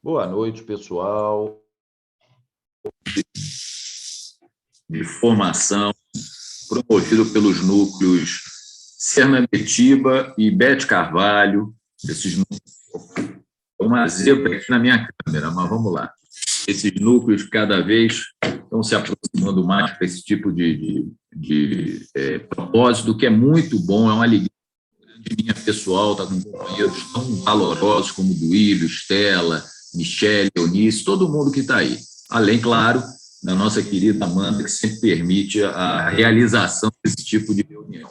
Boa noite, pessoal. De formação, promovido pelos núcleos Cernametiba e Bete Carvalho. Esses núcleos, uma zebra aqui na minha câmera, mas vamos lá. Esses núcleos cada vez estão se aproximando mais para esse tipo de propósito, que é muito bom, é uma alegria minha pessoal estar com companheiros tão valorosos como Duílio, Estela, Michele, Eunice, todo mundo que está aí. Além, claro, da nossa querida Amanda, que sempre permite a realização desse tipo de reunião.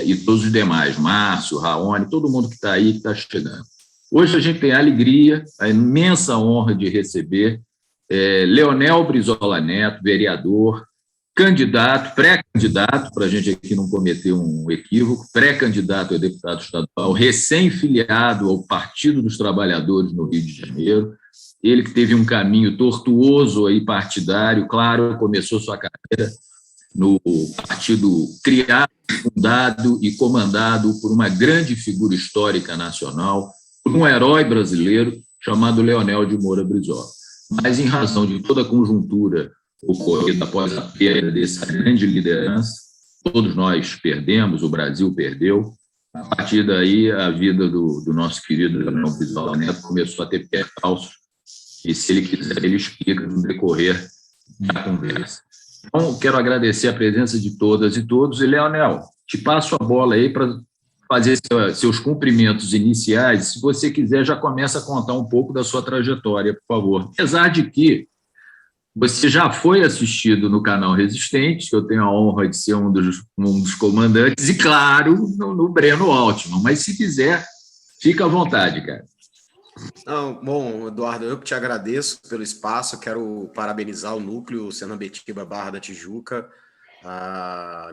E todos os demais, Márcio, Raoni, todo mundo que está aí, que está chegando. Hoje a gente tem a alegria, a imensa honra de receber Leonel Brizola Neto, vereador, candidato, pré-candidato, para a gente aqui não cometer um equívoco, pré-candidato a deputado estadual, recém-filiado ao Partido dos Trabalhadores no Rio de Janeiro. Ele que teve um caminho tortuoso aí partidário, claro, começou sua carreira no partido criado, fundado e comandado por uma grande figura histórica nacional, por um herói brasileiro chamado Leonel de Moura Brizola. Mas, em razão de toda a conjuntura ocorrida após a perda dessa grande liderança, todos nós perdemos, o Brasil perdeu. A partir daí, a vida do nosso querido Leonel Brizola Neto começou a ter percalços, e se ele quiser, ele explica no decorrer da conversa. Então, quero agradecer a presença de todas e todos. E, Leonel, te passo a bola aí para fazer seus cumprimentos iniciais. Se você quiser, já começa a contar um pouco da sua trajetória, por favor. Apesar de que você já foi assistido no canal Resistente, que eu tenho a honra de ser um dos comandantes, e, claro, no Breno Altman. Mas, se quiser, fica à vontade, cara. Não, bom, Eduardo, eu que te agradeço pelo espaço, quero parabenizar o núcleo Cernametiba Barra da Tijuca,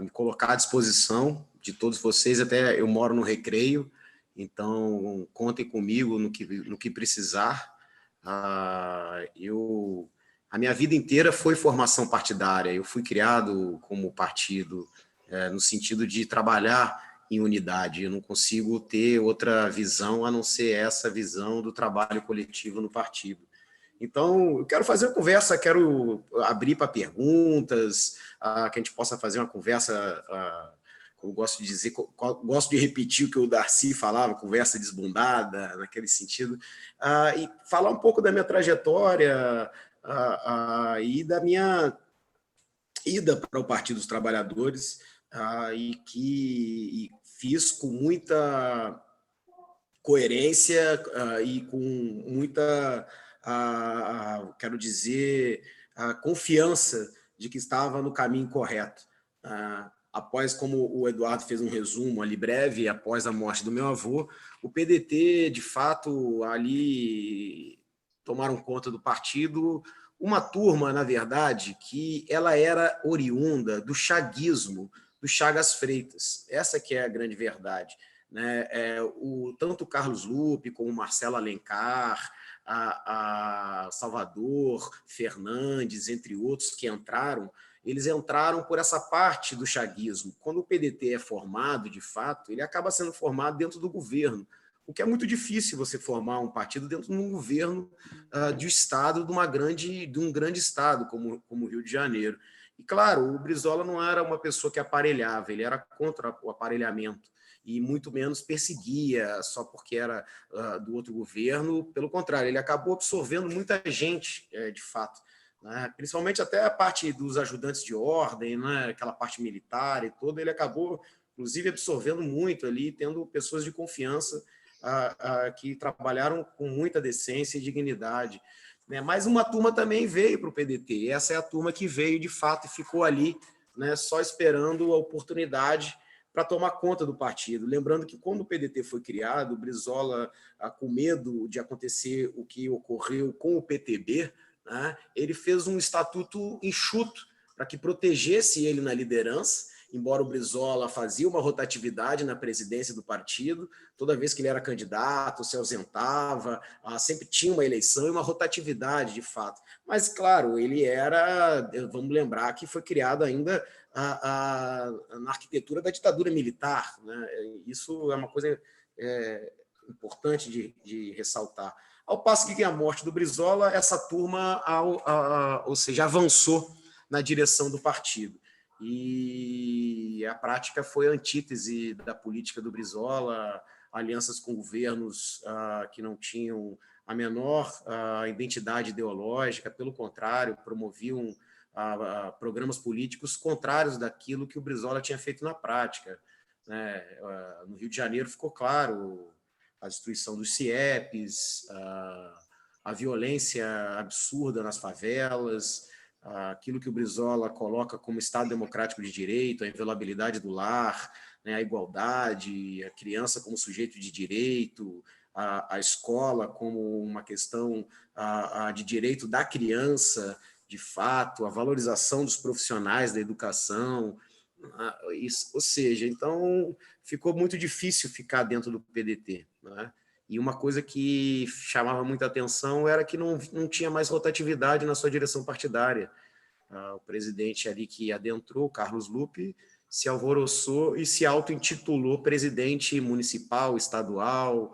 me colocar à disposição de todos vocês, até eu moro no Recreio, então contem comigo no que precisar. A minha vida inteira foi formação partidária, eu fui criado como partido, no sentido de trabalhar em unidade. Eu não consigo ter outra visão a não ser essa visão do trabalho coletivo no partido. Então, eu quero fazer uma conversa, quero abrir para perguntas, que a gente possa fazer uma conversa, eu gosto de dizer, gosto de repetir o que o Darcy falava, conversa desbundada, naquele sentido, e falar um pouco da minha trajetória e da minha ida para o Partido dos Trabalhadores, e fiz com muita coerência e com muita, quero dizer, confiança de que estava no caminho correto. Após, como o Eduardo fez um resumo ali breve, após a morte do meu avô, o PDT, de fato, ali tomaram conta do partido, uma turma, na verdade, que ela era oriunda do chaguismo, do Chagas Freitas. Essa que é a grande verdade. Né? Tanto o Carlos Lupe como o Marcelo Alencar, a Salvador Fernandes, entre outros que entraram, eles entraram por essa parte do chaguismo. Quando o PDT é formado, de fato, ele acaba sendo formado dentro do governo, o que é muito difícil você formar um partido dentro de um governo de Estado, de um grande Estado, como o Rio de Janeiro. E, claro, o Brizola não era uma pessoa que aparelhava, ele era contra o aparelhamento e muito menos perseguia só porque era do outro governo. Pelo contrário, ele acabou absorvendo muita gente, de fato, né? Principalmente até a parte dos ajudantes de ordem, né? Aquela parte militar e toda, ele acabou, inclusive, absorvendo muito ali, tendo pessoas de confiança que trabalharam com muita decência e dignidade. Né? Mas uma turma também veio para o PDT, e essa é a turma que veio, de fato, e ficou ali, né, só esperando a oportunidade para tomar conta do partido. Lembrando que quando o PDT foi criado, o Brizola, com medo de acontecer o que ocorreu com o PTB, né, ele fez um estatuto enxuto para que protegesse ele na liderança, embora o Brizola fazia uma rotatividade na presidência do partido, toda vez que ele era candidato, se ausentava, sempre tinha uma eleição e uma rotatividade, de fato. Mas, claro, ele era, vamos lembrar, que foi criado ainda na arquitetura da ditadura militar, né? Isso é uma coisa importante de ressaltar. Ao passo que, com a morte do Brizola, essa turma, ou seja, avançou na direção do partido. E a prática foi a antítese da política do Brizola, alianças com governos que não tinham a menor identidade ideológica, pelo contrário, promoviam programas políticos contrários daquilo que o Brizola tinha feito na prática. Né? No Rio de Janeiro ficou claro a destruição dos CIEPs, a violência absurda nas favelas, aquilo que o Brizola coloca como Estado democrático de direito, a inviolabilidade do lar, né, a igualdade, a criança como sujeito de direito, a escola como uma questão de direito da criança, de fato, a valorização dos profissionais da educação, ou seja, então ficou muito difícil ficar dentro do PDT, né? E uma coisa que chamava muita atenção era que não tinha mais rotatividade na sua direção partidária. O presidente ali que adentrou, Carlos Lupe, se alvoroçou e se auto-intitulou presidente municipal, estadual,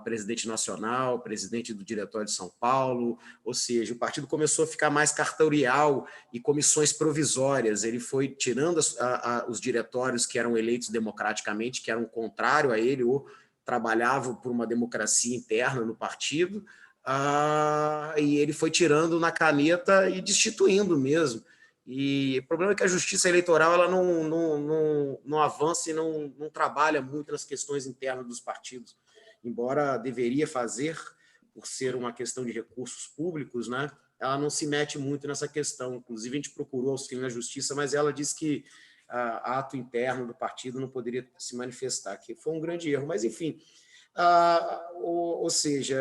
presidente nacional, presidente do Diretório de São Paulo, ou seja, o partido começou a ficar mais cartorial e comissões provisórias. Ele foi tirando os diretórios que eram eleitos democraticamente, que eram contrário a ele ou trabalhavam por uma democracia interna no partido, e ele foi tirando na caneta e destituindo mesmo. E o problema é que a justiça eleitoral ela não avança e não trabalha muito nas questões internas dos partidos, embora deveria fazer, por ser uma questão de recursos públicos, né? Ela não se mete muito nessa questão. Inclusive, a gente procurou auxílio na justiça, mas ela disse que ato interno do partido não poderia se manifestar, que foi um grande erro. Mas, enfim, ou seja,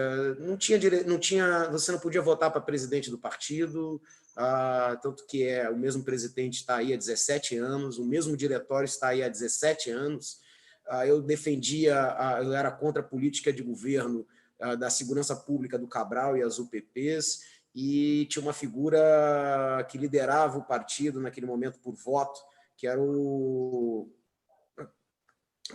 você não podia votar para presidente do partido, tanto que o mesmo presidente está aí há 17 anos, o mesmo diretório está aí há 17 anos. Eu eu era contra a política de governo da segurança pública do Cabral e as UPPs, e tinha uma figura que liderava o partido naquele momento por voto, que era o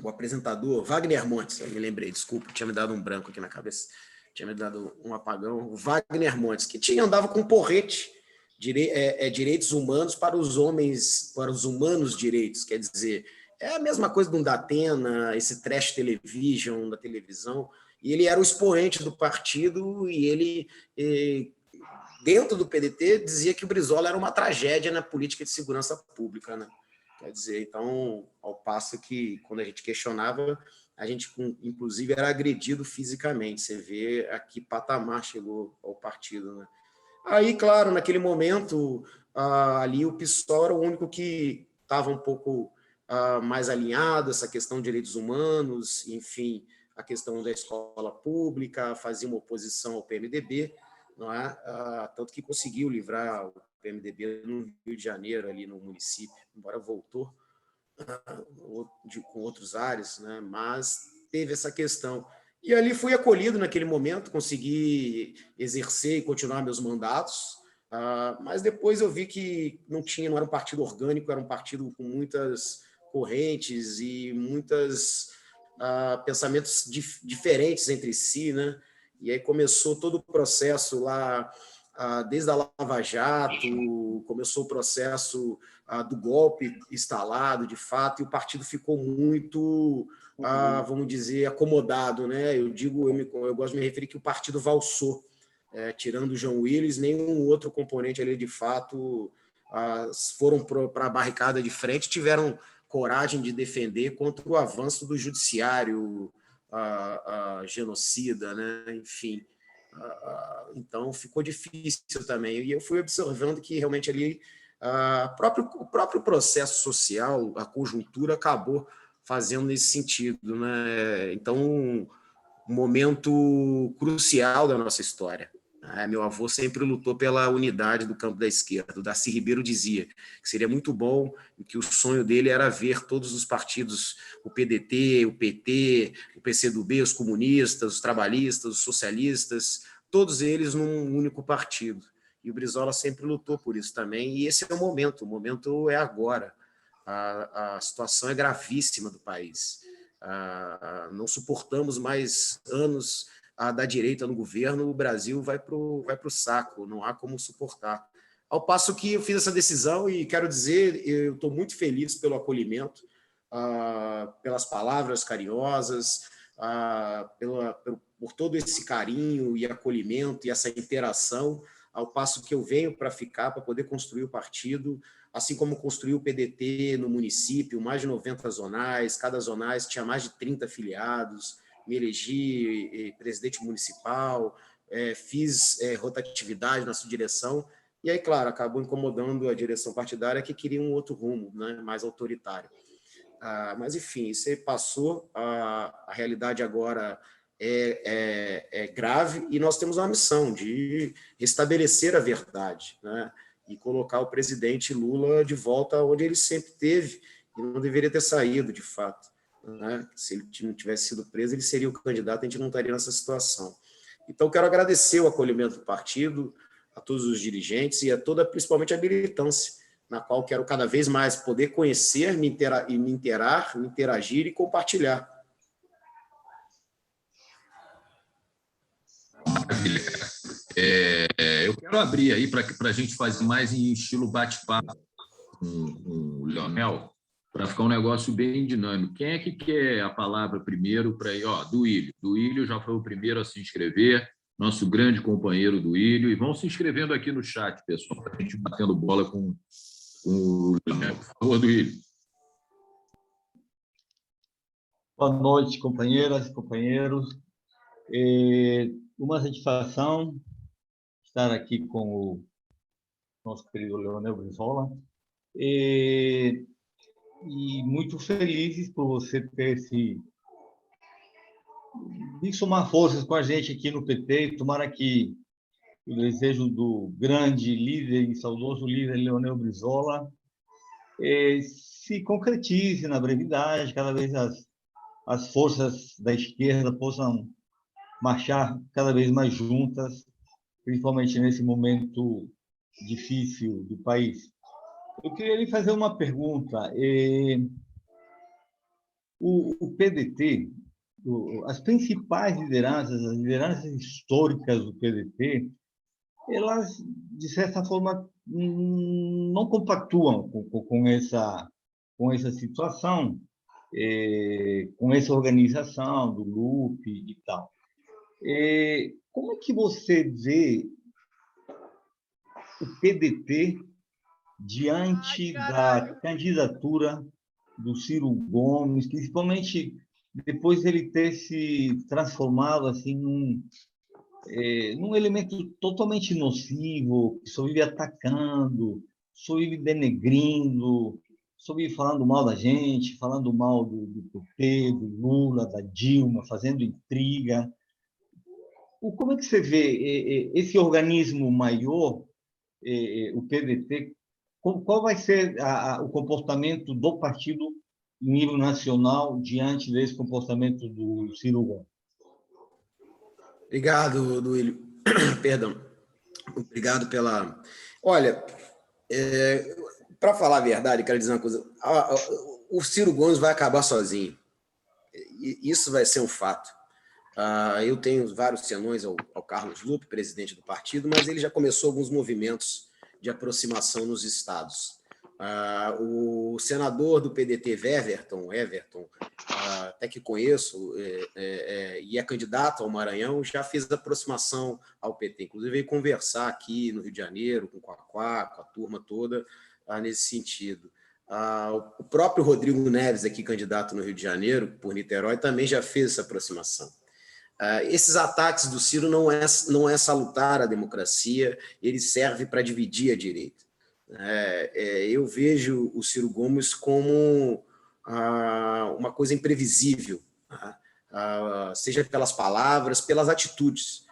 apresentador, Wagner Montes, eu me lembrei, desculpa, tinha me dado um branco aqui na cabeça, tinha me dado um apagão, o Wagner Montes, que andava com porrete, direitos humanos para os homens, para os humanos direitos, quer dizer, é a mesma coisa do Datena, esse trash television da televisão, e ele era o expoente do partido, e ele, dentro do PDT, dizia que o Brizola era uma tragédia na política de segurança pública, né? Quer dizer, então, ao passo que, quando a gente questionava, a gente, inclusive, era agredido fisicamente. Você vê a que patamar chegou ao partido, né? Aí, claro, naquele momento, ali o PSOL era o único que estava um pouco mais alinhado, essa questão de direitos humanos, enfim, a questão da escola pública, fazia uma oposição ao PMDB, não é? Tanto que conseguiu livrar o PMDB no Rio de Janeiro, ali no município, embora voltou com outros ares, né? Mas teve essa questão. E ali fui acolhido naquele momento, consegui exercer e continuar meus mandatos, mas depois eu vi que não era um partido orgânico, era um partido com muitas correntes e muitos pensamentos diferentes entre si, né? E aí começou todo o processo lá, desde a Lava Jato, começou o processo do golpe instalado, de fato, e o partido ficou muito, vamos dizer, acomodado, né? Eu gosto de me referir que o partido valsou, tirando o João Willis, nenhum outro componente ali, de fato, foram para a barricada de frente, tiveram coragem de defender contra o avanço do judiciário genocida, né? Enfim. Então, ficou difícil também. E eu fui observando que, realmente, ali o próprio processo social, a conjuntura, acabou fazendo nesse sentido, né? Então, um momento crucial da nossa história. Meu avô sempre lutou pela unidade do campo da esquerda. O Darcy Ribeiro dizia que seria muito bom e que o sonho dele era ver todos os partidos, o PDT, o PT, o PCdoB, os comunistas, os trabalhistas, os socialistas, todos eles num único partido. E o Brizola sempre lutou por isso também, e esse é o momento é agora. A situação é gravíssima do país. Não suportamos mais anos da direita no governo, o Brasil vai para o saco, não há como suportar. Ao passo que eu fiz essa decisão e quero dizer, eu estou muito feliz pelo acolhimento, pelas palavras carinhosas, por todo esse carinho e acolhimento e essa interação, ao passo que eu venho para ficar, para poder construir o partido, assim como construí o PDT no município, mais de 90 zonais, cada zonais tinha mais de 30 filiados, me elegi presidente municipal, fiz rotatividade na sua direção, e aí, claro, acabou incomodando a direção partidária que queria um outro rumo, né, mais autoritário. Mas, enfim, isso aí passou, a realidade agora é grave e nós temos uma missão de restabelecer a verdade, né, e colocar o presidente Lula de volta onde ele sempre teve e não deveria ter saído, de fato. Né? Se ele não tivesse sido preso, ele seria o candidato, a gente não estaria nessa situação. Então, quero agradecer o acolhimento do partido, a todos os dirigentes e a principalmente a militância, na qual quero cada vez mais poder conhecer, me interagir e compartilhar. Maravilha, cara. Eu quero abrir aí para a gente fazer mais em estilo bate-papo com o Leonel, para ficar um negócio bem dinâmico. Quem é que quer a palavra primeiro para ir? Duílio. Duílio já foi o primeiro a se inscrever, nosso grande companheiro Duílio, e vão se inscrevendo aqui no chat, pessoal, para a gente batendo bola com o Leonel. Por favor, Duílio. Boa noite, companheiras e companheiros. Uma satisfação estar aqui com o nosso querido Leonel Brizola e muito felizes por você ter somar forças com a gente aqui no PT. Tomara que o desejo do grande líder e saudoso líder Leonel Brizola se concretize na brevidade, cada vez as forças da esquerda possam marchar cada vez mais juntas, principalmente nesse momento difícil do país. Eu queria lhe fazer uma pergunta. O PDT, as principais lideranças, as lideranças históricas do PDT, elas, de certa forma, não compactuam com essa situação, com essa organização do LUP e tal. Como é que você vê o PDT diante da candidatura do Ciro Gomes, principalmente depois de ele ter se transformado assim num elemento totalmente nocivo, que só vive atacando, só vive denegrindo, só vive falando mal da gente, falando mal do PT, do Lula, da Dilma, fazendo intriga? Como é que você vê esse organismo maior, o PDT, qual vai ser o comportamento do partido em nível nacional diante desse comportamento do Ciro Gomes? Obrigado, Duílio. Perdão. Obrigado pela... Olha, para falar a verdade, quero dizer uma coisa. O Ciro Gomes vai acabar sozinho. Isso vai ser um fato. Eu tenho vários senões ao Carlos Lupe, presidente do partido, mas ele já começou alguns movimentos de aproximação nos estados. O senador do PDT, Everton, até que conheço, e é candidato ao Maranhão, já fez aproximação ao PT. Inclusive, veio conversar aqui no Rio de Janeiro, com o Quaquá, com a turma toda, nesse sentido. O próprio Rodrigo Neves, aqui candidato no Rio de Janeiro, por Niterói, também já fez essa aproximação. Esses ataques do Ciro não é salutar a democracia, ele serve para dividir a direita. Eu vejo o Ciro Gomes como uma coisa imprevisível, seja pelas palavras, pelas atitudes.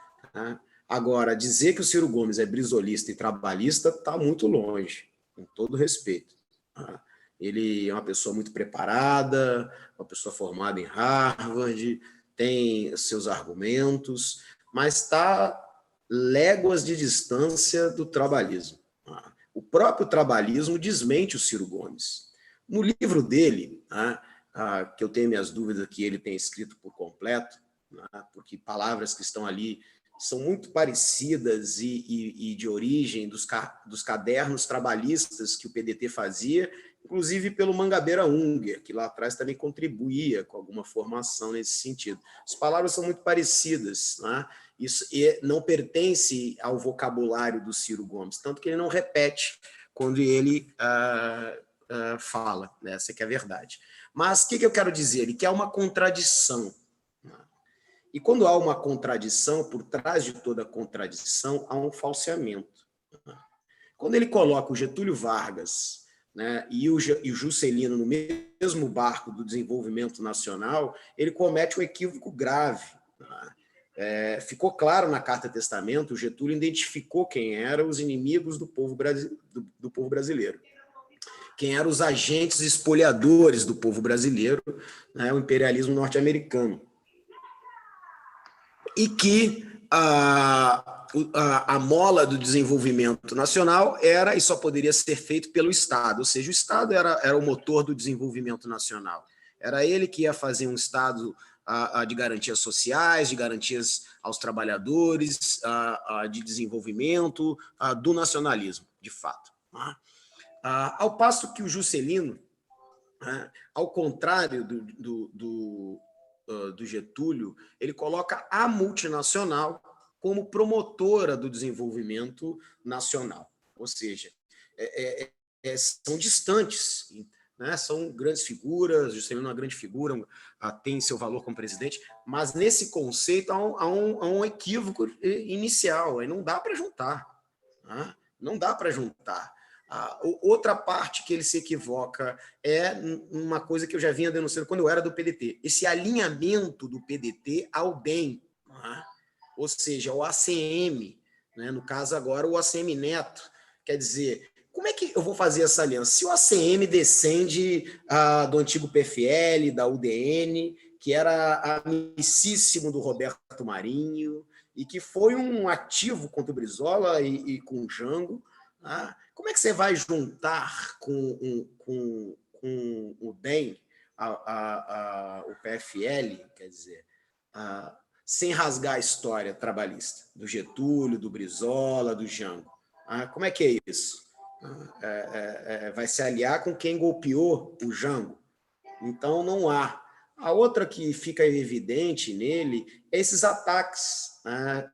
Agora, dizer que o Ciro Gomes é brisolista e trabalhista está muito longe, com todo respeito. Ele é uma pessoa muito preparada, uma pessoa formada em Harvard, tem seus argumentos, mas está léguas de distância do trabalhismo. O próprio trabalhismo desmente o Ciro Gomes. No livro dele, que eu tenho minhas dúvidas que ele tem escrito por completo, né, porque palavras que estão ali são muito parecidas e de origem dos cadernos trabalhistas que o PDT fazia, inclusive pelo Mangabeira Unger, que lá atrás também contribuía com alguma formação nesse sentido. As palavras são muito parecidas, né? Isso não pertence ao vocabulário do Ciro Gomes, tanto que ele não repete quando ele fala, né? Essa que é a verdade. Mas o que eu quero dizer? Ele quer uma contradição. E quando há uma contradição, por trás de toda contradição, há um falseamento. Quando ele coloca o Getúlio Vargas, né, e o Juscelino no mesmo barco do desenvolvimento nacional, ele comete um equívoco grave. Ficou claro na Carta Testamento, o Getúlio identificou quem eram os inimigos do povo brasileiro. Quem eram os agentes espoliadores do povo brasileiro, né, o imperialismo norte-americano. E que a mola do desenvolvimento nacional era e só poderia ser feito pelo Estado, ou seja, o Estado era o motor do desenvolvimento nacional. Era ele que ia fazer um Estado de garantias sociais, de garantias aos trabalhadores, de desenvolvimento, do nacionalismo, de fato. Ao passo que o Juscelino, ao contrário do Getúlio, ele coloca a multinacional como promotora do desenvolvimento nacional. Ou seja, são distantes, né? São grandes figuras, Juscelino é uma grande figura, tem seu valor como presidente, mas nesse conceito há um equívoco inicial, aí não dá para juntar. Né? Não dá para juntar. Outra parte que ele se equivoca é uma coisa que eu já vinha denunciando quando eu era do PDT, esse alinhamento do PDT ao DEM, né? Ou seja, ao ACM, né? No caso agora o ACM Neto. Quer dizer, como é que eu vou fazer essa aliança? Se o ACM descende do antigo PFL, da UDN, que era amicíssimo do Roberto Marinho, e que foi um ativo contra o Brizola e com o Jango, né? Como é que você vai juntar com o DEM, o PFL, quer dizer, sem rasgar a história trabalhista do Getúlio, do Brizola, do Jango? Como é que é isso? Vai se aliar com quem golpeou o Jango? Então, não há. A outra que fica evidente nele é esses ataques, né,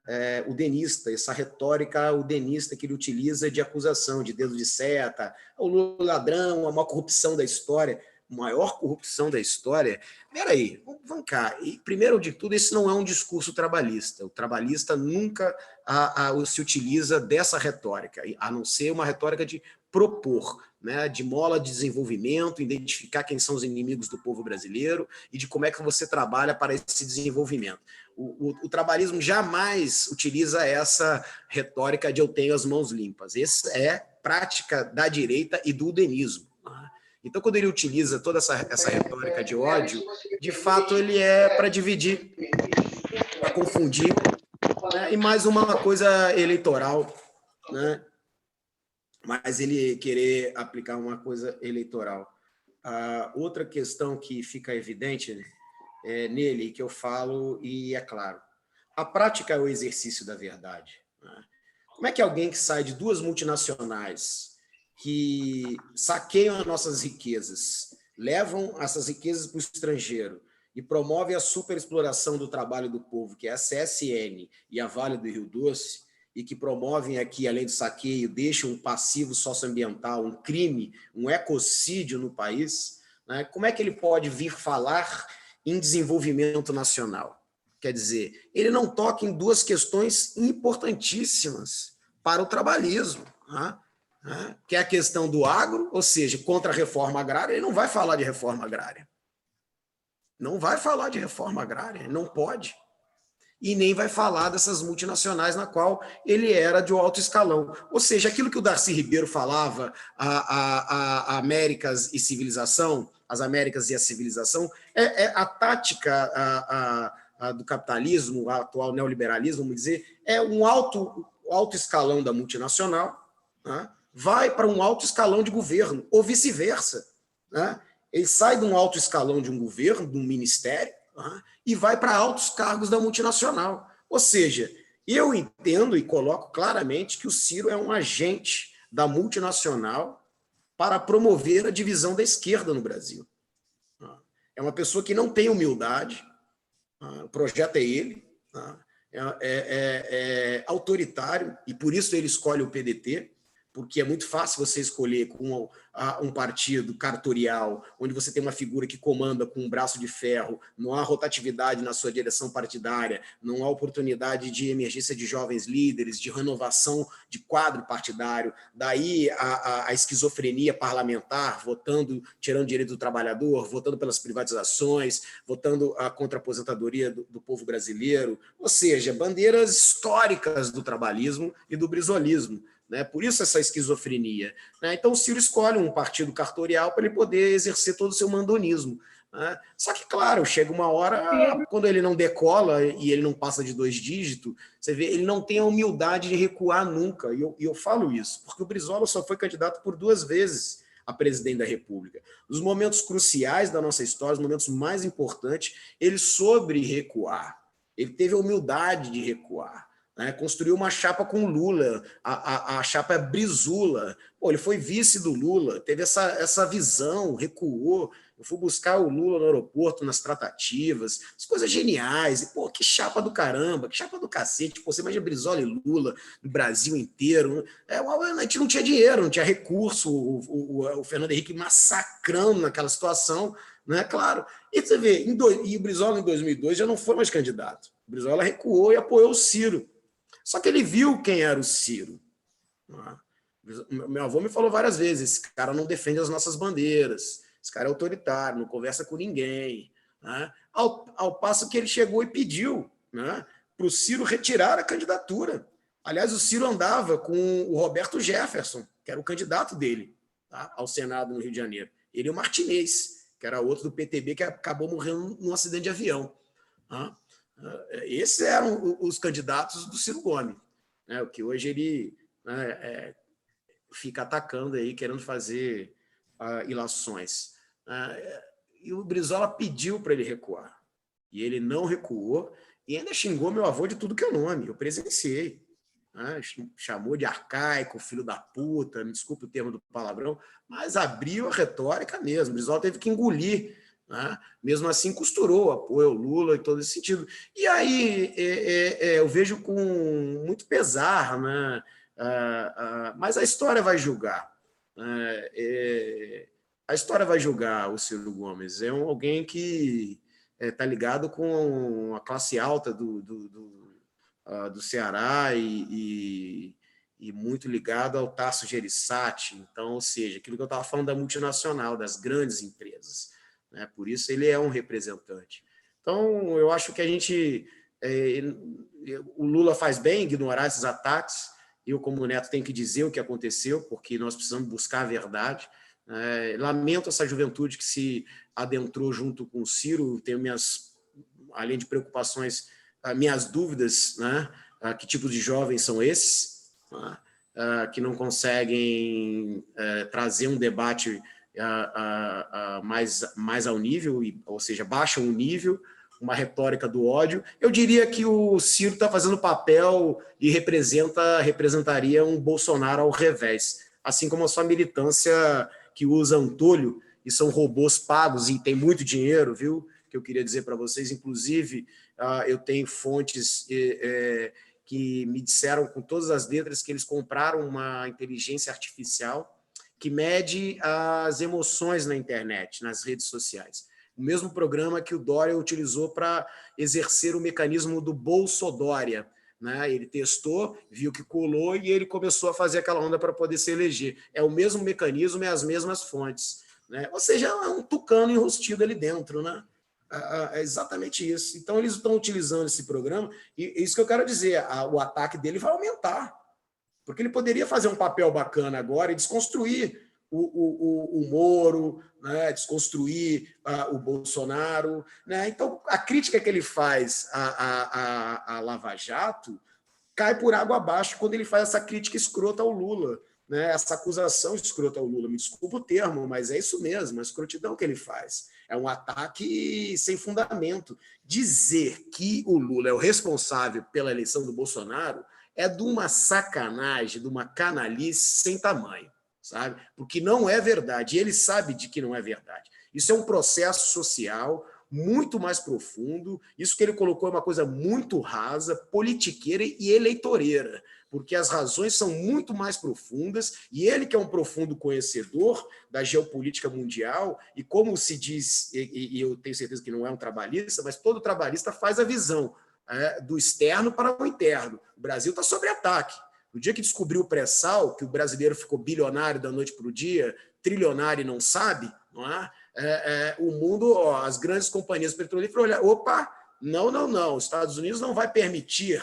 udenista, essa retórica udenista que ele utiliza de acusação, de dedo de seta, o Lula ladrão, a maior corrupção da história. Maior corrupção da história? Peraí, vamos cá. E, primeiro de tudo, esse não é um discurso trabalhista. O trabalhista nunca se utiliza dessa retórica, a não ser uma retórica de propor, né, de mola de desenvolvimento, identificar quem são os inimigos do povo brasileiro e de como é que você trabalha para esse desenvolvimento. O trabalhismo jamais utiliza essa retórica de eu tenho as mãos limpas. Essa é prática da direita e do udenismo. Então, quando ele utiliza toda essa retórica de ódio, de fato, ele é para dividir, para confundir, né? E mais uma coisa eleitoral, né? Mas ele querer aplicar uma coisa eleitoral. Outra questão que fica evidente nele, que eu falo, e é claro, a prática é o exercício da verdade. Né? Como é que alguém que sai de duas multinacionais que saqueiam as nossas riquezas, levam essas riquezas para o estrangeiro e promovem a superexploração do trabalho do povo, que é a CSN e a Vale do Rio Doce, e que promovem aqui, além do saqueio, deixam um passivo socioambiental, um crime, um ecocídio no país, né? Como é que ele pode vir falar em desenvolvimento nacional? Quer dizer, ele não toca em duas questões importantíssimas para o trabalhismo, né? Que é a questão do agro, ou seja, contra a reforma agrária. Ele não vai falar de reforma agrária. Não vai falar de reforma agrária, não pode. E nem vai falar dessas multinacionais na qual ele era de alto escalão. Ou seja, aquilo que o Darcy Ribeiro falava, a Américas e civilização, as Américas e a civilização, é a tática do capitalismo, o atual neoliberalismo, vamos dizer, é um alto escalão da multinacional, né? Vai para um alto escalão de governo, ou vice-versa. Né? Ele sai de um alto escalão de um governo, de um ministério, tá? E vai para altos cargos da multinacional. Ou seja, eu entendo e coloco claramente que o Ciro é um agente da multinacional para promover a divisão da esquerda no Brasil. É uma pessoa que não tem humildade, o projeto é ele, é autoritário, e por isso ele escolhe o PDT, porque é muito fácil você escolher com um partido cartorial, onde você tem uma figura que comanda com um braço de ferro, não há rotatividade na sua direção partidária, não há oportunidade de emergência de jovens líderes, de renovação de quadro partidário, daí a esquizofrenia parlamentar, votando, tirando direito do trabalhador, votando pelas privatizações, votando contra a aposentadoria do povo brasileiro, ou seja, bandeiras históricas do trabalhismo e do brizolismo. Né? Por isso essa esquizofrenia. Né? Então o Ciro escolhe um partido cartorial para ele poder exercer todo o seu mandonismo. Né? Só que, claro, chega uma hora, quando ele não decola e ele não passa de 2 dígitos, você vê, ele não tem a humildade de recuar nunca. E eu falo isso, porque o Brizola só foi candidato por 2 vezes a presidente da República. Nos momentos cruciais da nossa história, os momentos mais importantes, ele soube recuar. Ele teve a humildade de recuar. Né, construiu uma chapa com Lula, a chapa é Brizula. Pô, ele foi vice do Lula, teve essa visão, recuou. Eu fui buscar o Lula no aeroporto, nas tratativas, as coisas geniais. E, pô, que chapa do caramba, que chapa do cacete. Pô, você imagina Brizola e Lula no Brasil inteiro. A gente não tinha dinheiro, não tinha recurso. O Fernando Henrique massacrando naquela situação, né? Claro. E você vê, e o Brizola em 2002 já não foi mais candidato. O Brizola recuou e apoiou o Ciro. Só que ele viu quem era o Ciro. Meu avô me falou várias vezes, esse cara não defende as nossas bandeiras, esse cara é autoritário, não conversa com ninguém. Né? Ao passo que ele chegou e pediu, né, para o Ciro retirar a candidatura. Aliás, o Ciro andava com o Roberto Jefferson, que era o candidato dele, tá, ao Senado no Rio de Janeiro. Ele e o Martinez, que era outro do PTB, que acabou morrendo num acidente de avião. Tá? Esses eram os candidatos do Ciro Gomes, né, o que hoje ele, né, fica atacando aí, querendo fazer ilações. E o Brizola pediu para ele recuar. E ele não recuou e ainda xingou meu avô de tudo que é nome. Eu presenciei. Né? Chamou de arcaico, filho da puta, me desculpe o termo do palavrão, mas abriu a retórica mesmo. O Brizola teve que engolir. Né? Mesmo assim, costurou apoio ao Lula em todo esse sentido. E aí eu vejo com muito pesar, né? Mas a história vai julgar. A história vai julgar o Ciro Gomes. É alguém que está ligado com a classe alta do Ceará e muito ligado ao Tasso Gereissati. Então, ou seja, aquilo que eu estava falando da multinacional, das grandes empresas. Né? Por isso ele é um representante. Então, eu acho que a gente... o Lula faz bem em ignorar esses ataques. Eu, como neto, tenho que dizer o que aconteceu, porque nós precisamos buscar a verdade. Lamento essa juventude que se adentrou junto com o Ciro. Tenho além de preocupações, minhas dúvidas, né? Que tipo de jovens são esses, né? Que não conseguem trazer um debate mais ao nível, ou seja, baixam o nível, uma retórica do ódio. Eu diria que o Ciro está fazendo papel e representaria um Bolsonaro ao revés, assim como a sua militância que usa Antolho, e são robôs pagos e tem muito dinheiro, viu? Que eu queria dizer para vocês, inclusive, eu tenho fontes que me disseram com todas as letras que eles compraram uma inteligência artificial que mede as emoções na internet, nas redes sociais. O mesmo programa que o Dória utilizou para exercer o mecanismo do Bolsodória. Né? Ele testou, viu que colou e ele começou a fazer aquela onda para poder se eleger. É o mesmo mecanismo e as mesmas fontes. Né? Ou seja, é um tucano enrustido ali dentro. Né? É exatamente isso. Então, eles estão utilizando esse programa e isso que eu quero dizer, o ataque dele vai aumentar. Porque ele poderia fazer um papel bacana agora e desconstruir o Moro, né, desconstruir o Bolsonaro. Né? Então, a crítica que ele faz à Lava Jato cai por água abaixo quando ele faz essa crítica escrota ao Lula. né, essa acusação escrota ao Lula. Me desculpa o termo, mas é isso mesmo, a escrotidão que ele faz. É um ataque sem fundamento. Dizer que o Lula é o responsável pela eleição do Bolsonaro é de uma sacanagem, de uma canalice sem tamanho, sabe? Porque não é verdade, e ele sabe de que não é verdade. Isso é um processo social muito mais profundo. Isso que ele colocou é uma coisa muito rasa, politiqueira e eleitoreira, porque as razões são muito mais profundas, e ele, que é um profundo conhecedor da geopolítica mundial, e como se diz, e eu tenho certeza que não é um trabalhista, mas todo trabalhista faz a visão do externo para o interno. O Brasil está sob ataque. No dia que descobriu o pré-sal, que o brasileiro ficou bilionário da noite para o dia, trilionário e não sabe, não é? O mundo, as grandes companhias petrolíferas olham, opa, não, os Estados Unidos não vai permitir